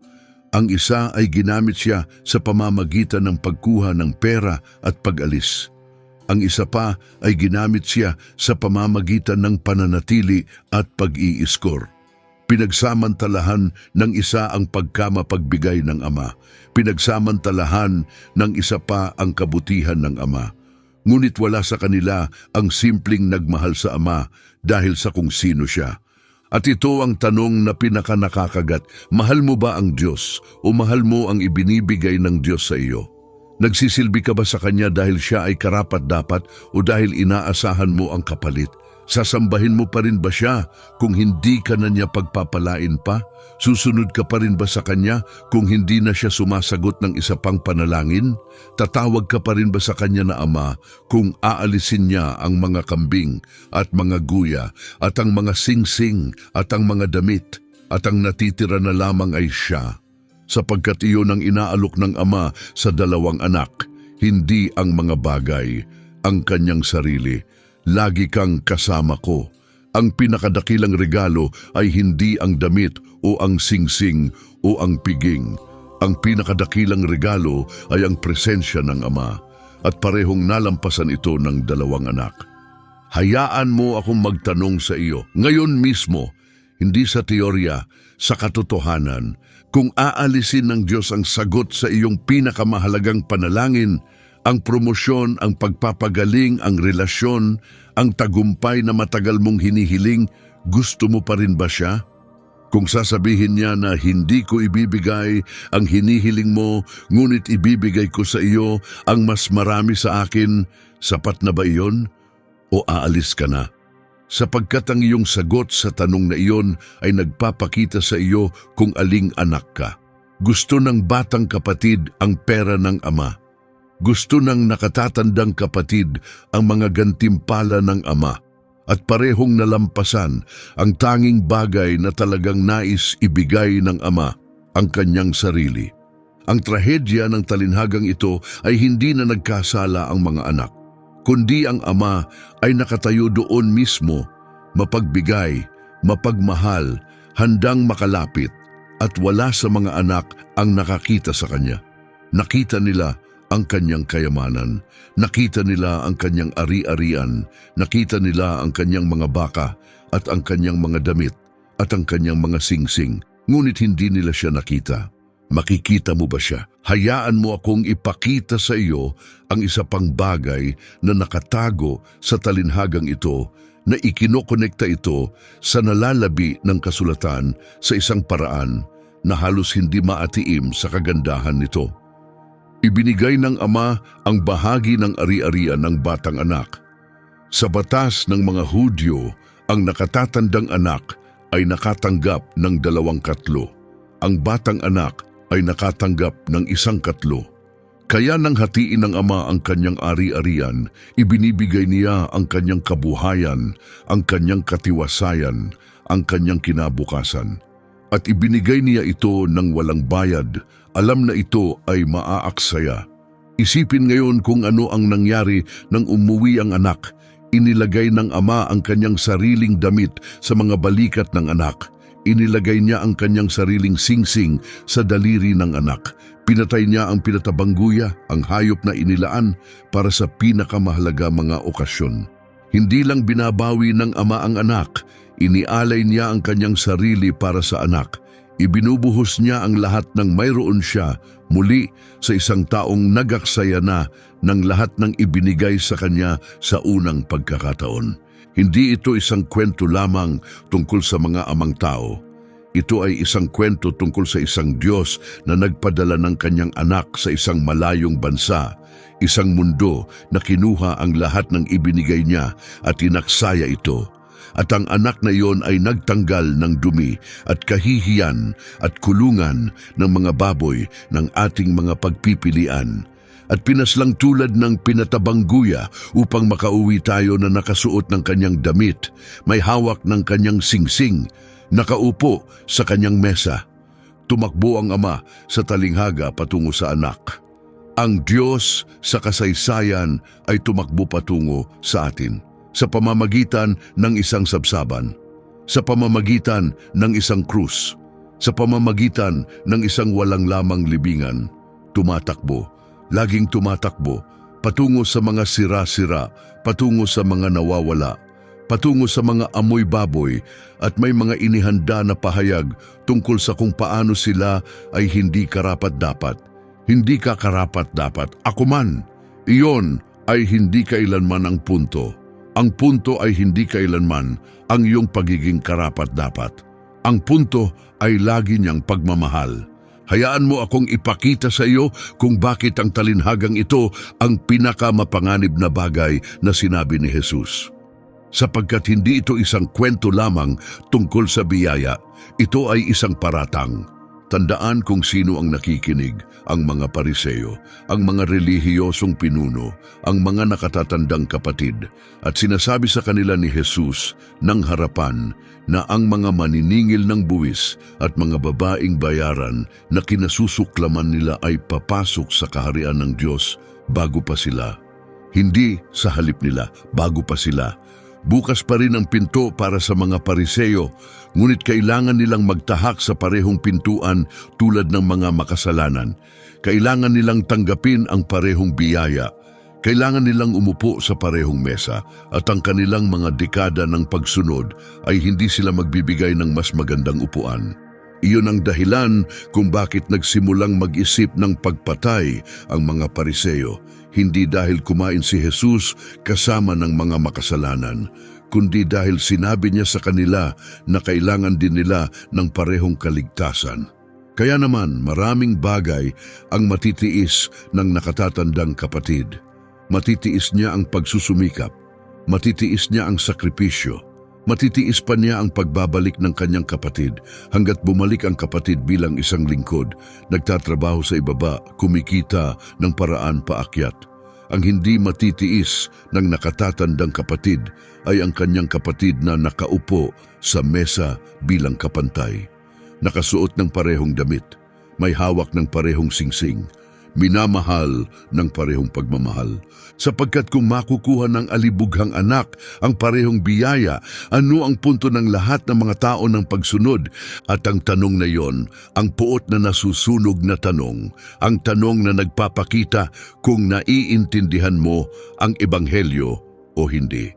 Ang isa ay ginamit siya sa pamamagitan ng pagkuha ng pera at pag-alis. Ang isa pa ay ginamit siya sa pamamagitan ng pananatili at pag-iiskor. Pinagsamantalahan ng isa ang pagkamapagbigay ng Ama. Pinagsamantalahan ng isa pa ang kabutihan ng Ama. Ngunit wala sa kanila ang simpleng nagmahal sa Ama dahil sa kung sino siya. At ito ang tanong na pinakanakakagat, mahal mo ba ang Diyos o mahal mo ang ibinibigay ng Diyos sa iyo? Nagsisilbi ka ba sa Kanya dahil siya ay karapat-dapat o dahil inaasahan mo ang kapalit? Sasambahin mo pa rin ba siya kung hindi ka na niya pagpapalain pa? Susunod ka pa rin ba sa kanya kung hindi na siya sumasagot ng isa pang panalangin? Tatawag ka pa rin ba sa kanya na Ama kung aalisin niya ang mga kambing at mga guya at ang mga singsing at ang mga damit at ang natitira na lamang ay siya? Sapagkat iyon ang inaalok ng Ama sa dalawang anak, hindi ang mga bagay, ang kanyang sarili. Lagi kang kasama ko. Ang pinakadakilang regalo ay hindi ang damit o ang singsing o ang piging. Ang pinakadakilang regalo ay ang presensya ng Ama at parehong nalampasan ito ng dalawang anak. Hayaan mo akong magtanong sa iyo ngayon mismo, hindi sa teorya, sa katotohanan, kung aalisin ng Diyos ang sagot sa iyong pinakamahalagang panalangin, ang promosyon, ang pagpapagaling, ang relasyon, ang tagumpay na matagal mong hinihiling, gusto mo pa rin ba siya? Kung sasabihin niya na hindi ko ibibigay ang hinihiling mo, ngunit ibibigay ko sa iyo ang mas marami sa akin, sapat na ba iyon? O aalis ka na? Sapagkat ang iyong sagot sa tanong na iyon ay nagpapakita sa iyo kung aling anak ka. Gusto ng batang kapatid ang pera ng Ama. Gusto ng nakatatandang kapatid ang mga gantimpala ng Ama at parehong nalampasan ang tanging bagay na talagang nais ibigay ng Ama, ang kanyang sarili. Ang trahedya ng talinhagang ito ay hindi na nagkasala ang mga anak, kundi ang Ama ay nakatayo doon mismo, mapagbigay, mapagmahal, handang makalapit, at wala sa mga anak ang nakakita sa kanya. Nakita nila ang kanyang kayamanan, nakita nila ang kanyang ari-arian, nakita nila ang kanyang mga baka at ang kanyang mga damit at ang kanyang mga singsing, ngunit hindi nila siya nakita. Makikita mo ba siya? Hayaan mo akong ipakita sa iyo ang isa pang bagay na nakatago sa talinhagang ito, na ikinokonekta ito sa nalalabi ng kasulatan sa isang paraan na halos hindi maatiim sa kagandahan nito. Ibinigay ng Ama ang bahagi ng ari-arian ng batang anak. Sa batas ng mga Hudyo, ang nakatatandang anak ay nakatanggap ng 2/3. Ang batang anak ay nakatanggap ng 1/4. Kaya nang hatiin ng Ama ang kanyang ari-arian, ibinibigay niya ang kanyang kabuhayan, ang kanyang katiwasayan, ang kanyang kinabukasan. At ibinigay niya ito ng walang bayad. Alam na ito ay maaaksaya. Isipin ngayon kung ano ang nangyari nang umuwi ang anak. Inilagay ng Ama ang kanyang sariling damit sa mga balikat ng anak. Inilagay niya ang kanyang sariling singsing sa daliri ng anak. Pinatay niya ang pinatabangguya, ang hayop na inilaan para sa pinakamahalaga mga okasyon. Hindi lang binabawi ng Ama ang anak, inialay niya ang kanyang sarili para sa anak. Ibinubuhos niya ang lahat ng mayroon siya muli sa isang taong nagaksaya na ng lahat ng ibinigay sa kanya sa unang pagkakataon. Hindi ito isang kwento lamang tungkol sa mga amang tao. Ito ay isang kwento tungkol sa isang Diyos na nagpadala ng kanyang anak sa isang malayong bansa, isang mundo na kinuha ang lahat ng ibinigay niya at inaksaya ito. At ang anak na iyon ay nagtanggal ng dumi at kahihiyan at kulungan ng mga baboy ng ating mga pagpipilian. At pinaslang tulad ng pinatabang guya upang makauwi tayo na nakasuot ng kanyang damit, may hawak ng kanyang singsing, nakaupo sa kanyang mesa. Tumakbo ang ama sa talinghaga patungo sa anak. Ang Diyos sa kasaysayan ay tumakbo patungo sa atin sa pamamagitan ng isang sabsaban, sa pamamagitan ng isang krus, sa pamamagitan ng isang walang lamang libingan. Tumatakbo, laging tumatakbo, patungo sa mga sira-sira, patungo sa mga nawawala, patungo sa mga amoy baboy at may mga inihanda na pahayag tungkol sa kung paano sila ay hindi karapat-dapat. Hindi ka karapat-dapat, ako man. Iyon ay hindi kailanman ang punto. Ang punto ay hindi kailanman ang iyong pagiging karapat-dapat. Ang punto ay lagi niyang pagmamahal. Hayaan mo akong ipakita sa iyo kung bakit ang talinhagang ito ang pinakamapanganib na bagay na sinabi ni Jesus. Sapagkat hindi ito isang kwento lamang tungkol sa biyaya, ito ay isang paratang. Tandaan kung sino ang nakikinig, ang mga Pariseo, ang mga relihiyosong pinuno, ang mga nakatatandang kapatid, at sinasabi sa kanila ni Jesus ng harapan na ang mga maniningil ng buwis at mga babaeng bayaran na kinasusuklaman nila ay papasok sa kaharian ng Diyos bago pa sila. Hindi sa halip nila, bago pa sila. Bukas pa rin ang pinto para sa mga Pariseo, ngunit kailangan nilang magtahak sa parehong pintuan tulad ng mga makasalanan. Kailangan nilang tanggapin ang parehong biyaya. Kailangan nilang umupo sa parehong mesa at ang kanilang mga dekada ng pagsunod ay hindi sila magbibigay ng mas magandang upuan. Iyon ang dahilan kung bakit nagsimulang mag-isip ng pagpatay ang mga Pariseo. Hindi dahil kumain si Jesus kasama ng mga makasalanan, kundi dahil sinabi niya sa kanila na kailangan din nila ng parehong kaligtasan. Kaya naman maraming bagay ang matitiis ng nakatatandang kapatid. Matitiis niya ang pagsusumikap, matitiis niya ang sakripisyo, matitiis pa niya ang pagbabalik ng kanyang kapatid hanggat bumalik ang kapatid bilang isang lingkod, nagtatrabaho sa ibaba, kumikita ng paraan paakyat. Ang hindi matitiis ng nakatatandang kapatid ay ang kanyang kapatid na nakaupo sa mesa bilang kapantay. Nakasuot ng parehong damit, may hawak ng parehong singsing, minamahal ng parehong pagmamahal. Sapagkat kung makukuha ng alibughang anak ang parehong biyaya, ano ang punto ng lahat ng mga tao ng pagsunod? At ang tanong na yon, ang puot na nasusunog na tanong, ang tanong na nagpapakita kung naiintindihan mo ang ebanghelyo o hindi.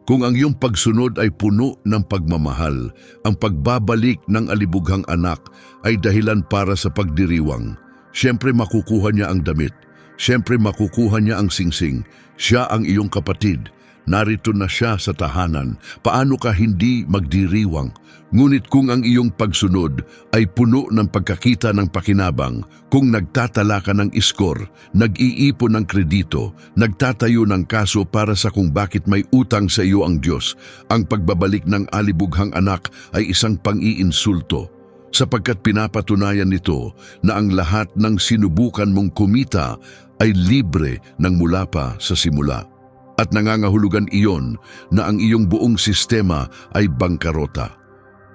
Kung ang iyong pagsunod ay puno ng pagmamahal, ang pagbabalik ng alibughang anak ay dahilan para sa pagdiriwang. Siyempre makukuha niya ang damit. Siyempre makukuha niya ang singsing. Siya ang iyong kapatid. Narito na siya sa tahanan. Paano ka hindi magdiriwang? Ngunit kung ang iyong pagsunod ay puno ng pagkakita ng pakinabang, kung nagtatala ka ng iskor, nag-iipon ng kredito, nagtatayo ng kaso para sa kung bakit may utang sa iyo ang Diyos, ang pagbabalik ng alibughang anak ay isang pang-iinsulto. Sapagkat pinapatunayan nito na ang lahat ng sinubukan mong kumita ay libre ng mula pa sa simula. At nangangahulugan iyon na ang iyong buong sistema ay bangkarota.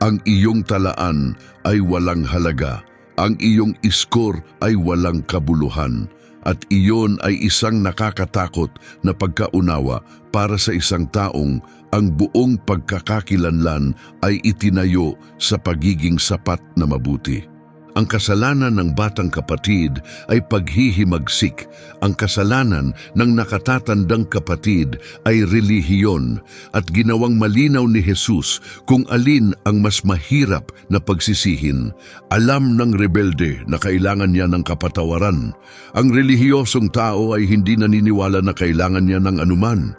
Ang iyong talaan ay walang halaga, ang iyong iskor ay walang kabuluhan, at iyon ay isang nakakatakot na pagkaunawa para sa isang taong ang buong pagkakakilanlan ay itinayo sa pagiging sapat na mabuti. Ang kasalanan ng batang kapatid ay paghihimagsik. Ang kasalanan ng nakatatandang kapatid ay relihiyon at ginawang malinaw ni Jesus kung alin ang mas mahirap na pagsisihin. Alam ng rebelde na kailangan niya ng kapatawaran. Ang relihiyosong tao ay hindi naniniwala na kailangan niya ng anuman.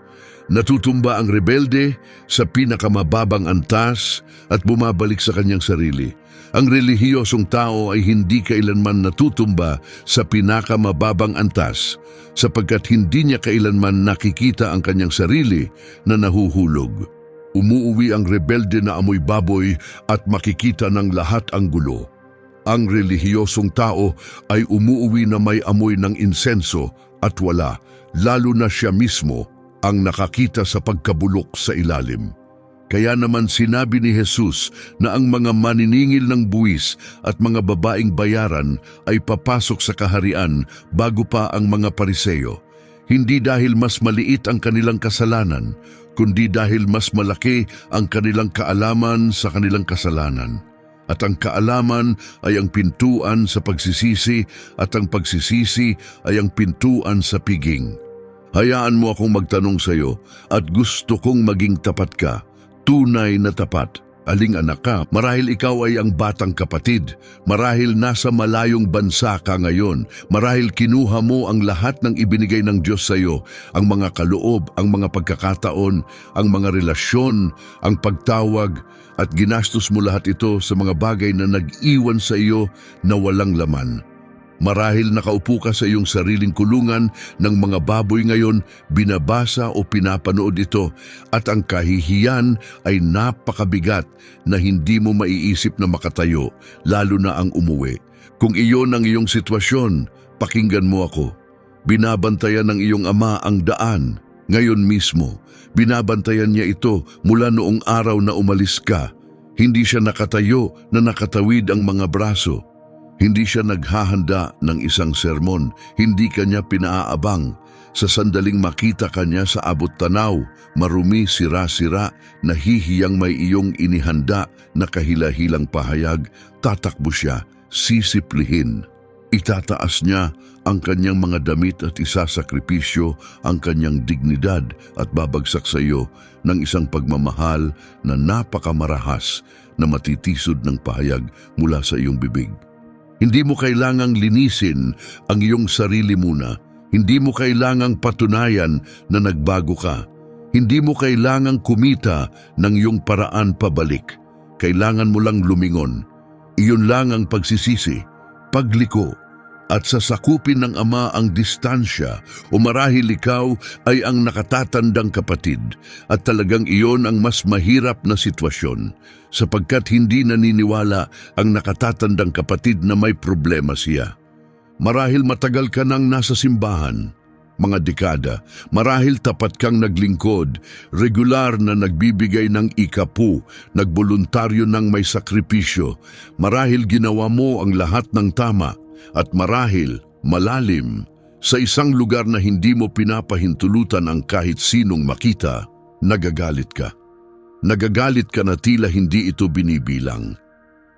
Natutumba ang rebelde sa pinakamababang antas at bumabalik sa kanyang sarili. Ang relihiyosong tao ay hindi kailanman natutumba sa pinakamababang antas sapagkat hindi niya kailanman nakikita ang kanyang sarili na nahuhulog. Umuuwi ang rebelde na amoy baboy at makikita ng lahat ang gulo. Ang relihiyosong tao ay umuuwi na may amoy ng insenso at wala, lalo na siya mismo, ang nakakita sa pagkabulok sa ilalim. Kaya naman sinabi ni Jesus na ang mga maniningil ng buwis at mga babaeng bayaran ay papasok sa kaharian bago pa ang mga Pariseo. Hindi dahil mas maliit ang kanilang kasalanan, kundi dahil mas malaki ang kanilang kaalaman sa kanilang kasalanan. At ang kaalaman ay ang pintuan sa pagsisisi at ang pagsisisi ay ang pintuan sa piging. Hayaan mo akong magtanong sa iyo at gusto kong maging tapat ka, tunay na tapat. Aling anak ka, marahil ikaw ay ang batang kapatid, marahil nasa malayong bansa ka ngayon, marahil kinuha mo ang lahat ng ibinigay ng Diyos sa iyo, ang mga kaloob, ang mga pagkakataon, ang mga relasyon, ang pagtawag, at ginastos mo lahat ito sa mga bagay na nag-iwan sa iyo na walang laman. Marahil nakaupo ka sa iyong sariling kulungan ng mga baboy ngayon, binabasa o pinapanood ito at ang kahihiyan ay napakabigat na hindi mo maiisip na makatayo, lalo na ang umuwi. Kung iyon ang iyong sitwasyon, pakinggan mo ako. Binabantayan ng iyong ama ang daan. Ngayon mismo, binabantayan niya ito mula noong araw na umalis ka. Hindi siya nakatayo na nakatawid ang mga braso. Hindi siya naghahanda ng isang sermon, hindi kanya pinaaabang. Sa sandaling makita kanya sa abot tanaw, marumi, sira-sira, nahihiyang may iyong inihanda na kahila-hilang pahayag, tatakbo siya, sisiplihin. Itataas niya ang kanyang mga damit at isasakripisyo ang kanyang dignidad at babagsak sa iyo ng isang pagmamahal na napakamarahas na matitisod ng pahayag mula sa iyong bibig. Hindi mo kailangang linisin ang iyong sarili muna. Hindi mo kailangang patunayan na nagbago ka. Hindi mo kailangang kumita ng iyong paraan pabalik. Kailangan mo lang lumingon. Iyon lang ang pagsisisi, pagliko, at sasakupin ng Ama ang distansya o marahil ikaw ay ang nakatatandang kapatid at talagang iyon ang mas mahirap na sitwasyon sapagkat hindi naniniwala ang nakatatandang kapatid na may problema siya. Marahil matagal ka nang nasa simbahan, mga dekada, marahil tapat kang naglingkod, regular na nagbibigay ng ikapu, nagboluntaryo ng may sakripisyo, marahil ginawa mo ang lahat ng tama, at marahil, malalim, sa isang lugar na hindi mo pinapahintulutan ang kahit sinong makita, nagagalit ka. Nagagalit ka na tila hindi ito binibilang.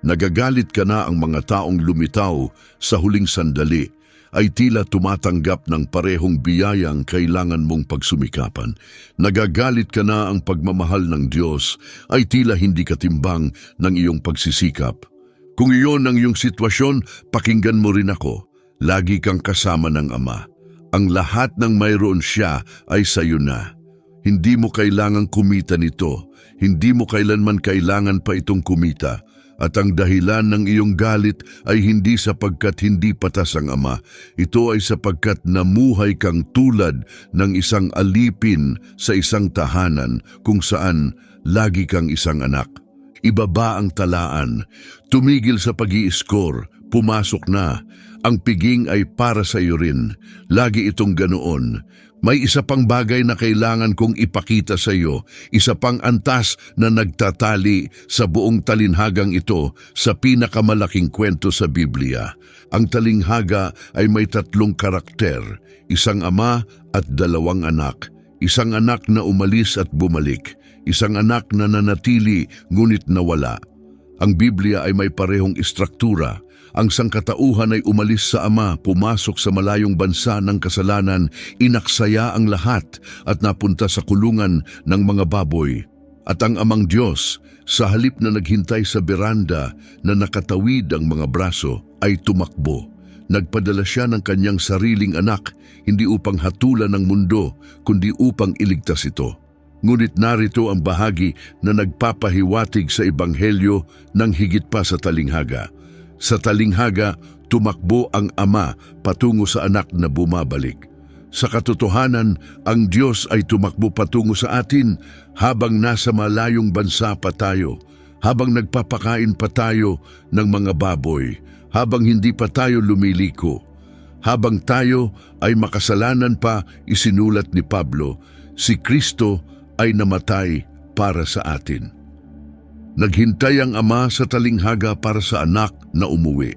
Nagagalit ka na ang mga taong lumitaw sa huling sandali ay tila tumatanggap ng parehong biyayang kailangan mong pagsumikapan. Nagagalit ka na ang pagmamahal ng Diyos ay tila hindi katimbang ng iyong pagsisikap. Kung iyon ang iyong sitwasyon, pakinggan mo rin ako. Lagi kang kasama ng Ama. Ang lahat ng mayroon siya ay sa iyo na. Hindi mo kailangang kumita nito. Hindi mo kailanman kailangan pa itong kumita. At ang dahilan ng iyong galit ay hindi sapagkat hindi patas ang Ama. Ito ay sapagkat namuhay kang tulad ng isang alipin sa isang tahanan kung saan lagi kang isang anak. Ibaba ang talaan, tumigil sa pag-i-score, pumasok na. Ang piging ay para sa iyo rin. Lagi itong ganoon. May isa pang bagay na kailangan kong ipakita sa iyo, isa pang antas na nagtatali sa buong talinhagang ito sa pinakamalaking kwento sa Biblia. Ang talinghaga ay may 3 karakter, isang ama at 2 anak, isang anak na umalis at bumalik, isang anak na nanatili ngunit nawala. Ang Biblia ay may parehong istruktura. Ang sangkatauhan ay umalis sa Ama, pumasok sa malayong bansa ng kasalanan, inaksaya ang lahat at napunta sa kulungan ng mga baboy. At ang Amang Diyos, sa halip na naghintay sa beranda na nakatawid ang mga braso, ay tumakbo. Nagpadala siya ng kanyang sariling anak, hindi upang hatulan ng mundo, kundi upang iligtas ito. Ngunit narito ang bahagi na nagpapahiwatig sa Ebanghelyo ng higit pa sa talinghaga. Sa talinghaga, tumakbo ang Ama patungo sa anak na bumabalik. Sa katotohanan, ang Diyos ay tumakbo patungo sa atin habang nasa malayong bansa pa tayo, habang nagpapakain pa tayo ng mga baboy, habang hindi pa tayo lumiliko. Habang tayo ay makasalanan pa, isinulat ni Pablo, si Kristo ay namatay para sa atin. Naghintay ang Ama sa talinghaga para sa anak na umuwi.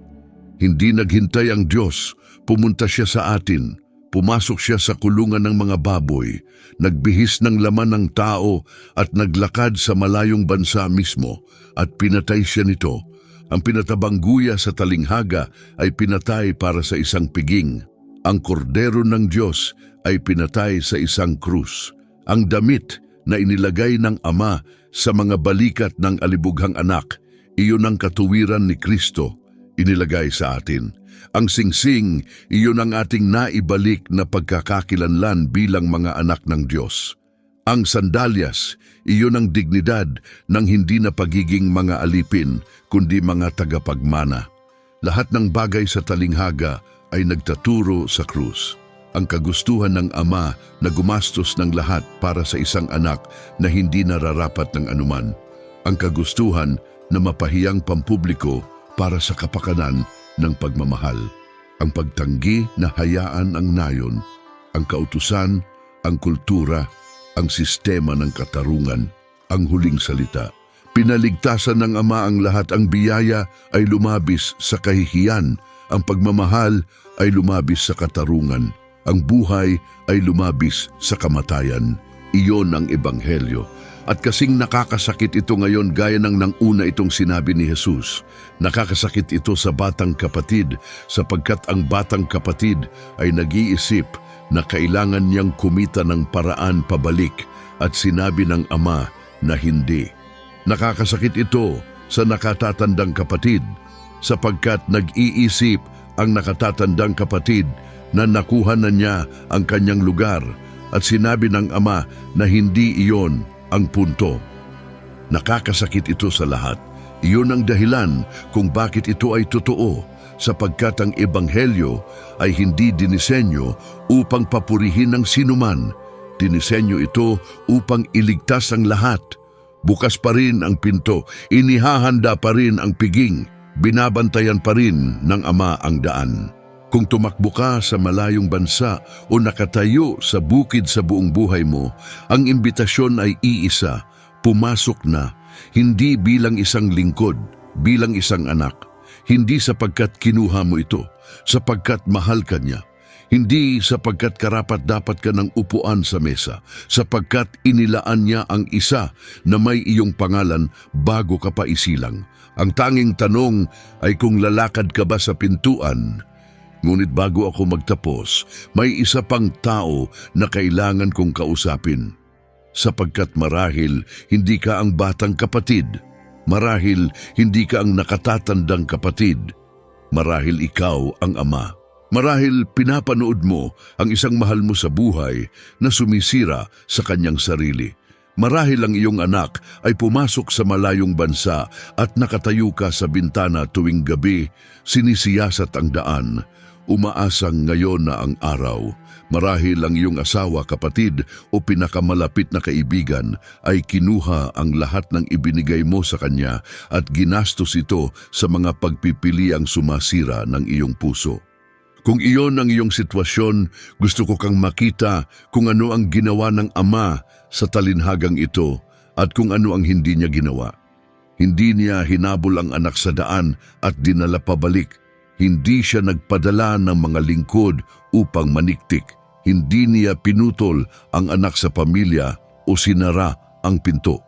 Hindi naghintay ang Diyos, pumunta siya sa atin. Pumasok siya sa kulungan ng mga baboy, nagbihis ng laman ng tao at naglakad sa malayong bansa mismo at pinatay siya nito. Ang pinatabang guya sa talinghaga ay pinatay para sa isang piging. Ang kordero ng Diyos ay pinatay sa isang krus. Ang damit na inilagay ng Ama sa mga balikat ng alibughang anak, iyon ang katuwiran ni Kristo inilagay sa atin. Ang singsing, iyon ang ating naibalik na pagkakakilanlan bilang mga anak ng Diyos. Ang sandalyas, iyon ang dignidad ng hindi na pagiging mga alipin, kundi mga tagapagmana. Lahat ng bagay sa talinghaga ay nagtaturo sa krus. Ang kagustuhan ng Ama na gumastos ng lahat para sa isang anak na hindi nararapat ng anuman. Ang kagustuhan na mapahiyang pampubliko para sa kapakanan ng pagmamahal. Ang pagtanggi na hayaan ang nayon, ang kautusan, ang kultura, ang sistema ng katarungan, ang huling salita. Pinaligtasan ng Ama ang lahat, ang biyaya ay lumabis sa kahihiyan, ang pagmamahal ay lumabis sa katarungan. Ang buhay ay lumabis sa kamatayan. Iyon ang Ebanghelyo. At kasing nakakasakit ito ngayon gaya ng una itong sinabi ni Jesus. Nakakasakit ito sa batang kapatid sapagkat ang batang kapatid ay nag-iisip na kailangan niyang kumita ng paraan pabalik at sinabi ng Ama na hindi. Nakakasakit ito sa nakatatandang kapatid sapagkat nag-iisip ang nakatatandang kapatid na nakuha na niya ang kanyang lugar at sinabi ng Ama na hindi iyon ang punto. Nakakasakit ito sa lahat. Iyon ang dahilan kung bakit ito ay totoo, sapagkat ang Ebanghelyo ay hindi dinisenyo upang papurihin ng sinuman. Dinisenyo ito upang iligtas ang lahat. Bukas pa rin ang pinto, inihahanda pa rin ang piging, binabantayan pa rin ng Ama ang daan. Kung tumakbo ka sa malayong bansa o nakatayo sa bukid sa buong buhay mo, ang imbitasyon ay iisa, pumasok na, hindi bilang isang lingkod, bilang isang anak. Hindi sapagkat kinuha mo ito, sapagkat mahal ka niya. Hindi sapagkat karapat-dapat ka ng upuan sa mesa, sapagkat inilaan niya ang isa na may iyong pangalan bago ka pa isilang. Ang tanging tanong ay kung lalakad ka ba sa pintuan. Ngunit bago ako magtapos, may isa pang tao na kailangan kong kausapin. Sapagkat marahil hindi ka ang batang kapatid, marahil hindi ka ang nakatatandang kapatid, marahil ikaw ang Ama. Marahil pinapanood mo ang isang mahal mo sa buhay na sumisira sa kanyang sarili. Marahil ang iyong anak ay pumasok sa malayong bansa at nakatayo ka sa bintana tuwing gabi, sinisiyasat ang daan. Umaasang ngayon na ang araw. Marahil ang iyong asawa, kapatid o pinakamalapit na kaibigan ay kinuha ang lahat ng ibinigay mo sa kanya at ginastos ito sa mga pagpipiliang sumasira ng iyong puso. Kung iyon ang iyong sitwasyon, gusto ko kang makita kung ano ang ginawa ng Ama sa talinhagang ito at kung ano ang hindi niya ginawa. Hindi niya hinabol ang anak sa daan at dinala pabalik. Hindi siya nagpadala ng mga lingkod upang maniktik. Hindi niya pinutol ang anak sa pamilya o sinara ang pinto.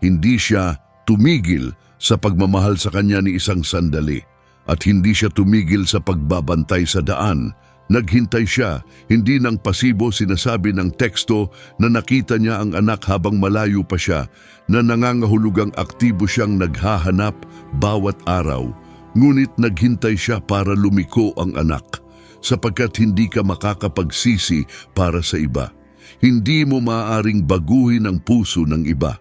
Hindi siya tumigil sa pagmamahal sa kanya ni isang sandali. At hindi siya tumigil sa pagbabantay sa daan. Naghintay siya, hindi ng pasibo sinasabi ng teksto na nakita niya ang anak habang malayo pa siya, na nangangahulugang aktibo siyang naghahanap bawat araw. Ngunit naghintay siya para lumiko ang anak, sapagkat hindi ka makakapagsisi para sa iba. Hindi mo maaaring baguhin ang puso ng iba.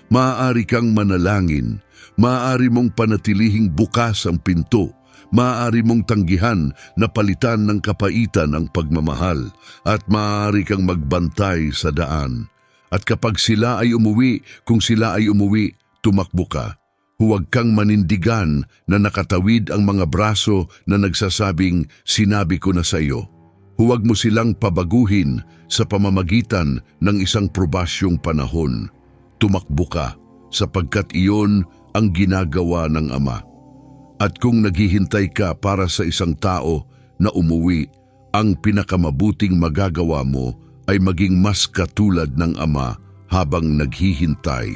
Maaari kang manalangin, maaari mong panatilihing bukas ang pinto, maaari mong tanggihan na palitan ng kapaitan ang pagmamahal, at maaari kang magbantay sa daan. At kapag sila ay umuwi, kung sila ay umuwi, tumakbo ka. Huwag kang manindigan na nakatawid ang mga braso na nagsasabing, "Sinabi ko na sa iyo." Huwag mo silang pabaguhin sa pamamagitan ng isang probasyong panahon. Tumakbo ka, sapagkat iyon ang ginagawa ng Ama. At kung naghihintay ka para sa isang tao na umuwi, ang pinakamabuting magagawa mo ay maging mas katulad ng Ama habang naghihintay.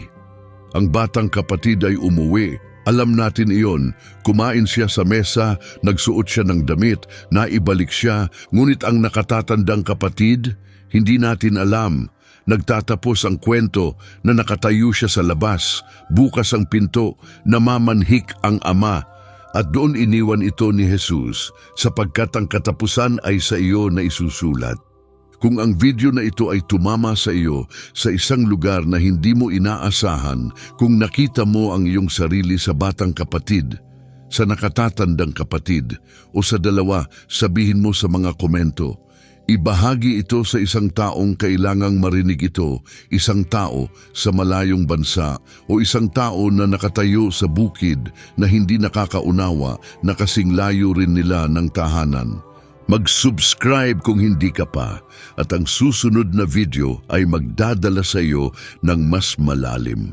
Ang batang kapatid ay umuwi. Alam natin iyon. Kumain siya sa mesa, nagsuot siya ng damit, naibalik siya, ngunit ang nakatatandang kapatid, hindi natin alam. Nagtatapos ang kwento na nakatayo siya sa labas, bukas ang pinto, namamanhik ang Ama, at doon iniwan ito ni Jesus, sapagkat ang katapusan ay sa iyo na isusulat. Kung ang video na ito ay tumama sa iyo sa isang lugar na hindi mo inaasahan, kung nakita mo ang iyong sarili sa batang kapatid, sa nakatatandang kapatid, o sa dalawa, sabihin mo sa mga komento. Ibahagi ito sa isang taong kailangang marinig ito, isang tao sa malayong bansa o isang tao na nakatayo sa bukid na hindi nakakaunawa na kasing layo rin nila ng tahanan. Mag-subscribe kung hindi ka pa at ang susunod na video ay magdadala sa iyo ng mas malalim.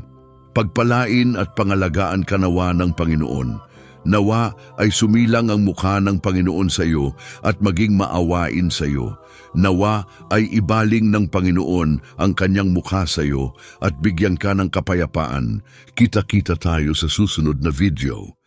Pagpalain at pangalagaan ka nawa ng Panginoon. Nawa ay sumilang ang mukha ng Panginoon sa iyo at maging maawain sa iyo. Nawa ay ibaling ng Panginoon ang kanyang mukha sa iyo at bigyan ka ng kapayapaan. Kita-kita tayo sa susunod na video.